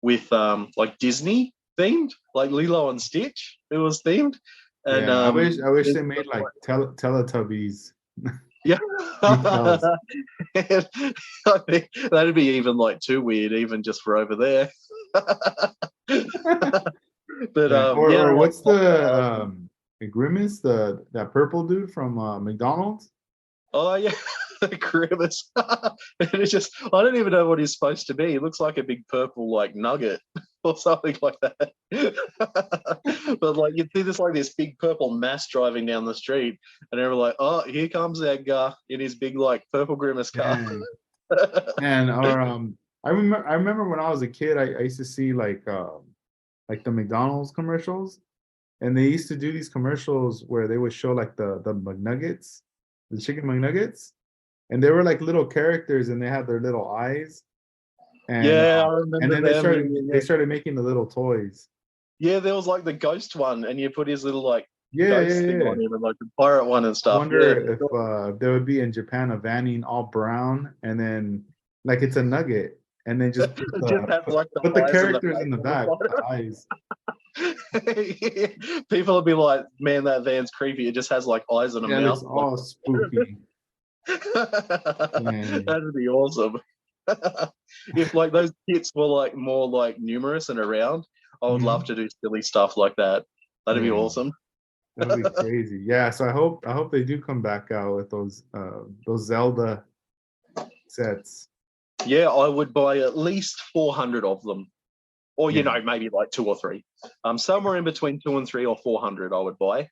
with like Disney themed, like Lilo and Stitch. It was themed, and Yeah. I wish there's they made like Teletubbies yeah. decals. I think that'd be even like too weird, even just for over there. But Yeah. yeah, Or like what's the Grimace, that purple dude from McDonald's? oh yeah, Grimace. And it's just I don't even know what he's supposed to be. He looks like a big purple like nugget or something like that. But like you'd see this like this big purple mass driving down the street, and they're like, "Oh, here comes Edgar in his big like purple Grimace car." Dang. And or I remember when I was a kid, I used to see like the McDonald's commercials, and they used to do these commercials where they would show like the McNuggets, the chicken McNuggets, and they were like little characters, and they had their little eyes, Yeah, I and remember then them. they started making the little toys. Yeah, there was like the ghost one, and you put his little like Yeah, yeah, ghost thing yeah. on him, and like the pirate one and I stuff. Yeah, wonder if there would be in Japan a vanning all brown, and then like it's a nugget, and then just it just has like the put the eyes and the characters in face the on the back with the side. eyes. People would be like, "Man, that van's creepy. It just has like eyes and a Yeah, it looks mouth." Like, all spooky. Dang. that'd be awesome. If like those kits were like more like numerous and around, I would love Mhm. to do silly stuff like that. That'd be Yeah, awesome. that would be crazy. Yeah, so I hope they do come back out with those Zelda sets. Yeah, I would buy at least 400 of them, or you Yeah, know, maybe like 2 or 3. Somewhere in between 2 and 3 or 400, I would buy.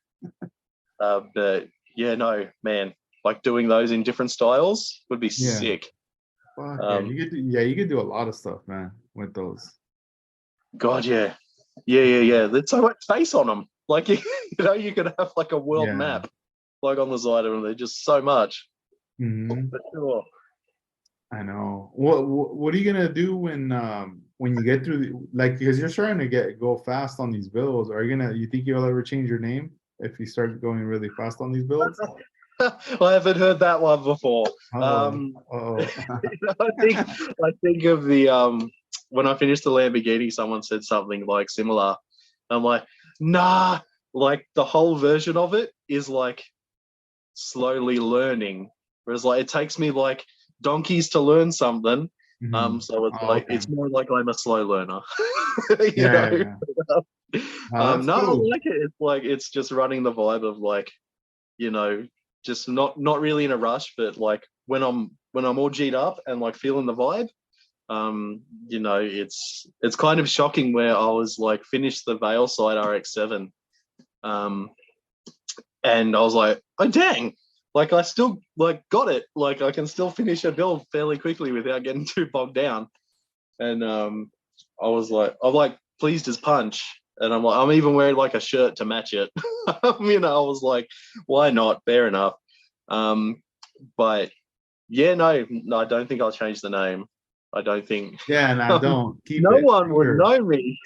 But yeah, no, man, like doing those in different styles would be yeah. sick. Fuck yeah, Um, you could do a lot of stuff, man, with those. God, yeah, yeah. There's so much space on them. Like you know, you could have like a world Yeah. map like on the side of them. They're just so much. Hmm. For sure. I know. What are you gonna do when you get through like because you're starting to go fast on these builds? Are you think you'll ever change your name if you start going really fast on these builds? I haven't heard that one before. Oh, oh, I think of the when I finished the Lamborghini, someone said something like similar. I'm like, nah, like the whole version of it is like slowly learning. Whereas like it takes me like donkeys to learn something. mhm. So it's Oh, like okay. it's more like I'm a slow learner. you Yeah, know. yeah, yeah. That's No, I cool. like it. It's like it's just running the vibe of like, you know, just not really in a rush, but like when I'm all G'd up and like feeling the vibe. You know, it's kind of shocking where I was like finished the Veilside RX-7, um, and I was like, oh dang, like I still like got it, like I can still finish a build fairly quickly without getting too bogged down, and I'm like pleased as punch, and I'm even wearing like a shirt to match it, you know, I was like, why not? Fair enough, um, but yeah, no, I don't think I'll change the name. I don't think Yeah, and I don't keep no it one for would sure. know me.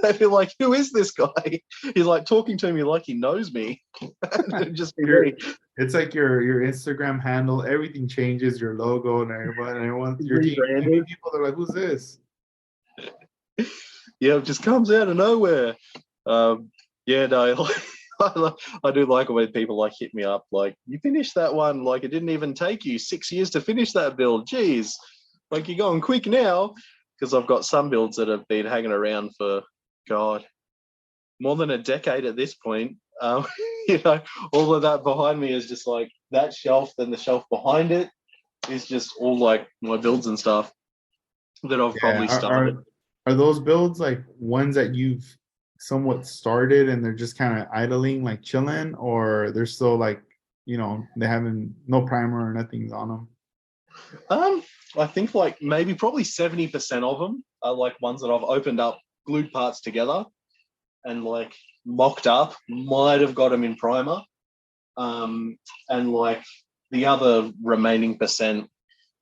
They'd be like, "Who is this guy?" He's like talking to me like he knows me. It'd just be Your me. it's like your Instagram handle, everything changes, your logo and everyone, your team, Rebranded. people are like, who's this? Yeah, it just comes out of nowhere. Yeah, no, I do like it when people like hit me up, like, you finished that one, like it didn't even take you 6 years to finish that build. Jeez, like you're going quick now. Because I've got some builds that have been hanging around for God, more than a decade at this point. You know, all of that behind me is just like that shelf, then the shelf behind it is just all like my builds and stuff that I've Yeah, probably started. Are those builds like ones that you've somewhat started and they're just kind of idling, like chilling, or they're still like, they haven't no primer or nothing's on them? Um, I think like maybe probably 70% of them are like ones that I've opened up, glued parts together, and like mocked up. Might have got them in primer, and like the other remaining percent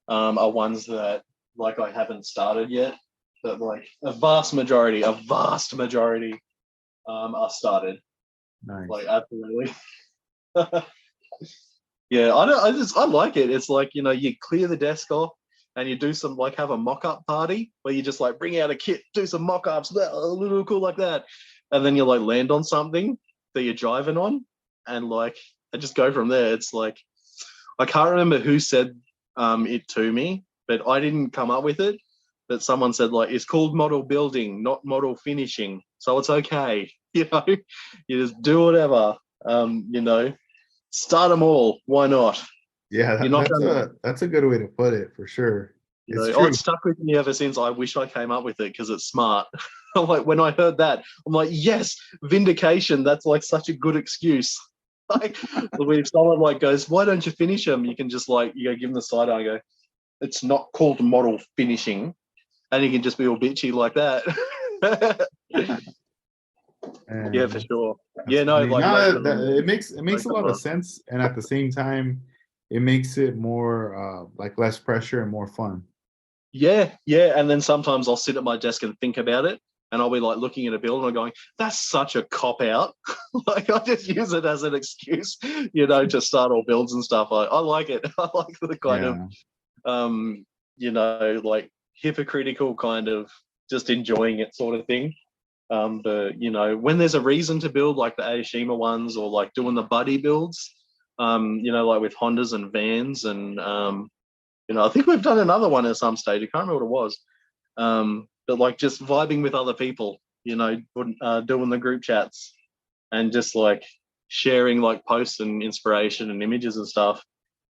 are ones that like I haven't started yet. But like a vast majority are started. Nice. Like absolutely. Yeah, I don't. I like it. It's like you clear the desk off and you do some like have a mock-up party where you just like bring out a kit, do some mock-ups, a little cool like that, and then you like land on something that you're driving on, and like I just go from there. It's like I can't remember who said it to me, but I didn't come up with it. But someone said like it's called model building, not model finishing, so it's okay. You just do whatever. You know, start them all. Why not? Yeah, You're that, not that's gonna, a good way to put it for sure. It's oh, true. it's stuck with me ever since. I wish I came up with it because it's smart. Like when I heard that, I'm like, yes, vindication. That's like such a good excuse. Like when someone like goes, why don't you finish them? You can just like give them the side eye and go, it's not called model finishing, and you can just be all bitchy like that. Yeah, And for sure. that's Yeah, no, funny. like No, later on, it makes like, a lot of sense, and at the same time, it makes it more like less pressure and more fun. yeah, yeah. And then sometimes I'll sit at my desk and think about it. And I'll be like looking at a bill and I'm going, that's such a cop out. Like I just use it as an excuse, to start all builds and stuff. I like it. I like the kind of, Yeah. like hypocritical kind of just enjoying it sort of thing. But when there's a reason to build like the Aoshima ones or like doing the buddy builds, like with Hondas and vans and I think we've done another one at some stage. I can't remember what it was. But like just vibing with other people, doing the group chats and just like sharing like posts and inspiration and images and stuff.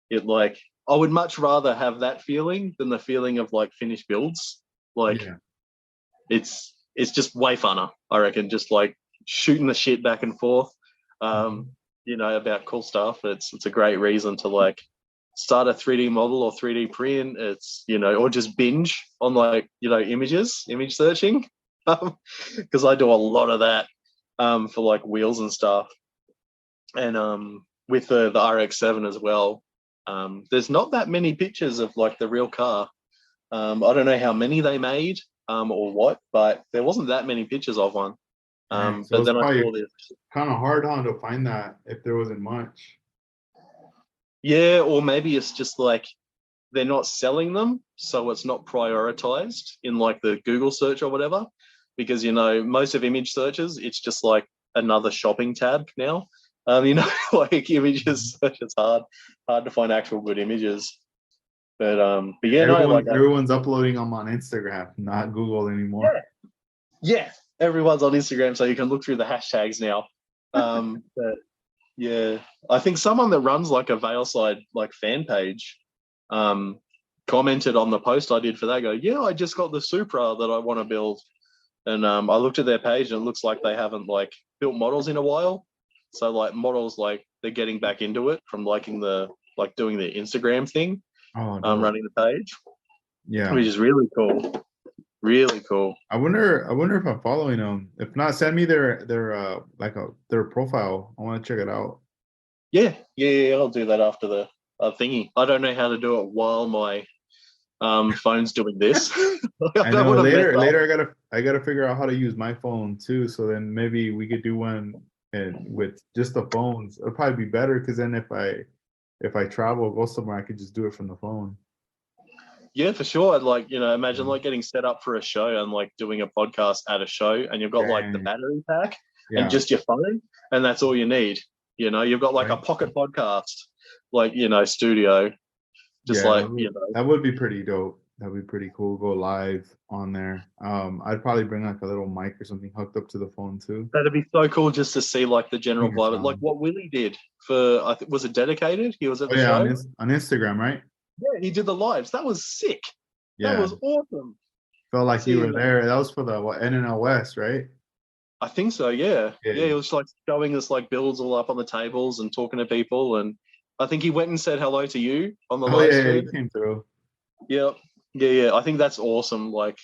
It like I would much rather have that feeling than the feeling of like finished builds. Like Yeah. it's just way funner, I reckon. Just like shooting the shit back and forth, Mhm. about cool stuff. It's a great reason to like start a 3D model or 3D print. It's or just binge on like image searching, because I do a lot of that for like wheels and stuff, and with the RX-7 as well. There's not that many pictures of like the real car. I don't know how many they made or what, but there wasn't that many pictures of one. Dang. So But it's then I probably saw this. kind of hard on to find that if there wasn't much. Yeah, or maybe it's just like they're not selling them, so it's not prioritized in like the Google search or whatever. Because most of image searches, it's just like another shopping tab now. Like images search, it's hard to find actual good images. But yeah, no, like Everyone's uploading them on Instagram, not Google anymore. yeah, yeah, everyone's on Instagram, so you can look through the hashtags now. But yeah, I think someone that runs like a Veilside like fan page um, commented on the post I did for that. Go, yeah, I just got the Supra that I want to build, and I looked at their page and it looks like they haven't like built models in a while. So like models like they're getting back into it from liking the like doing the Instagram thing, Oh, dope. running the page, Yeah. which is really cool. Really cool. I wonder if I'm following them. If not, send me their profile. I want to check it out. Yeah, I'll do that after the thingy. I don't know how to do it while my phone's doing this. I I don't know want to mess later up. later I gotta figure out how to use my phone too. So then maybe we could do one and with just the phones. It'll probably be better because then if I travel, go somewhere, I could just do it from the phone. Yeah, for sure. I'd like, imagine Mhm. like getting set up for a show and like doing a podcast at a show and you've got like the Dang. battery pack and Yeah. just your phone and that's all you need. You've got like a Right. pocket podcast, like, studio, just Yeah, like, that would be pretty dope. That'd be pretty cool. Go live on there. I'd probably bring like a little mic or something hooked up to the phone too. that'd be so cool just to see like the general Speaker vibe. Like sound. what Willie did for, I think, was it Dedicated? He was at Oh the yeah, show. on Instagram, right? Yeah, he did the lives. That was sick. That Yeah. was awesome. Felt like you See, were there. That was for the NNL West, right? I think so. Yeah, Yeah. yeah. He was like showing us like bills all up on the tables and talking to people, and I think he went and said hello to you on the Oh live yeah, he stream. came through. Yeah, yeah. I think that's awesome. Like,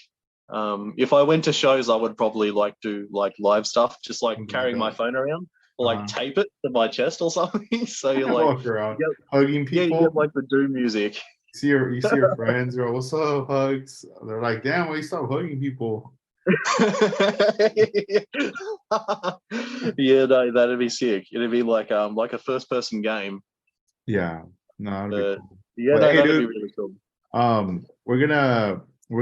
if I went to shows, I would probably like do like live stuff, just like Something like carrying my that. phone around or like Uh-huh. tape it to my chest or something. So you're like, Walk around you get, hugging yeah, you get people. like the doom music. You see your friends, or what's up, hugs. They're like, damn, why you stop hugging people? Yeah, no, that'd be sick. It'd be like a first person game. Yeah, no, that'd be Uh, cool. yeah, But no, hey, that'd be dude, really cool. we're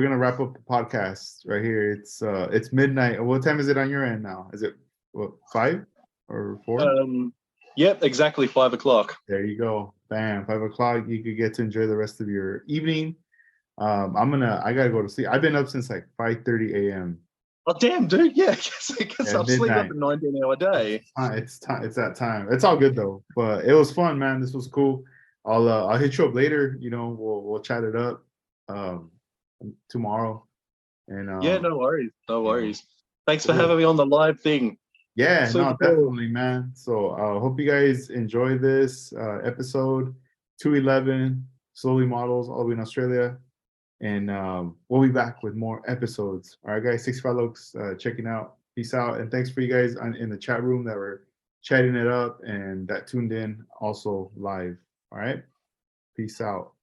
gonna wrap up the podcast right here. It's midnight. What time is it on your end now? Is it what, 5 or 4? Um, yep, exactly 5 o'clock. There you go. Bam, 5 o'clock. You could get to enjoy the rest of your evening. I gotta go to sleep. I've been up since like 5:30 a.m. Oh, damn, dude. Yeah, because Yeah, I'm sleeping up midnight. a 19-hour day. It's time. It's that time. It's all good though. But it was fun, man. This was cool. I'll hit you up later. You know, we'll chat it up um tomorrow. And Yeah, no worries. No you know, worries. Thanks for cool. having me on the live thing. Yeah, Super no, cool. definitely, man. So hope you guys enjoy this episode 211 slowly models all the way in Australia. And we'll be back with more episodes. All right, guys. 65 Looks checking out. Peace out. And thanks for you guys in the chat room that were chatting it up and that tuned in also live. All right. Peace out.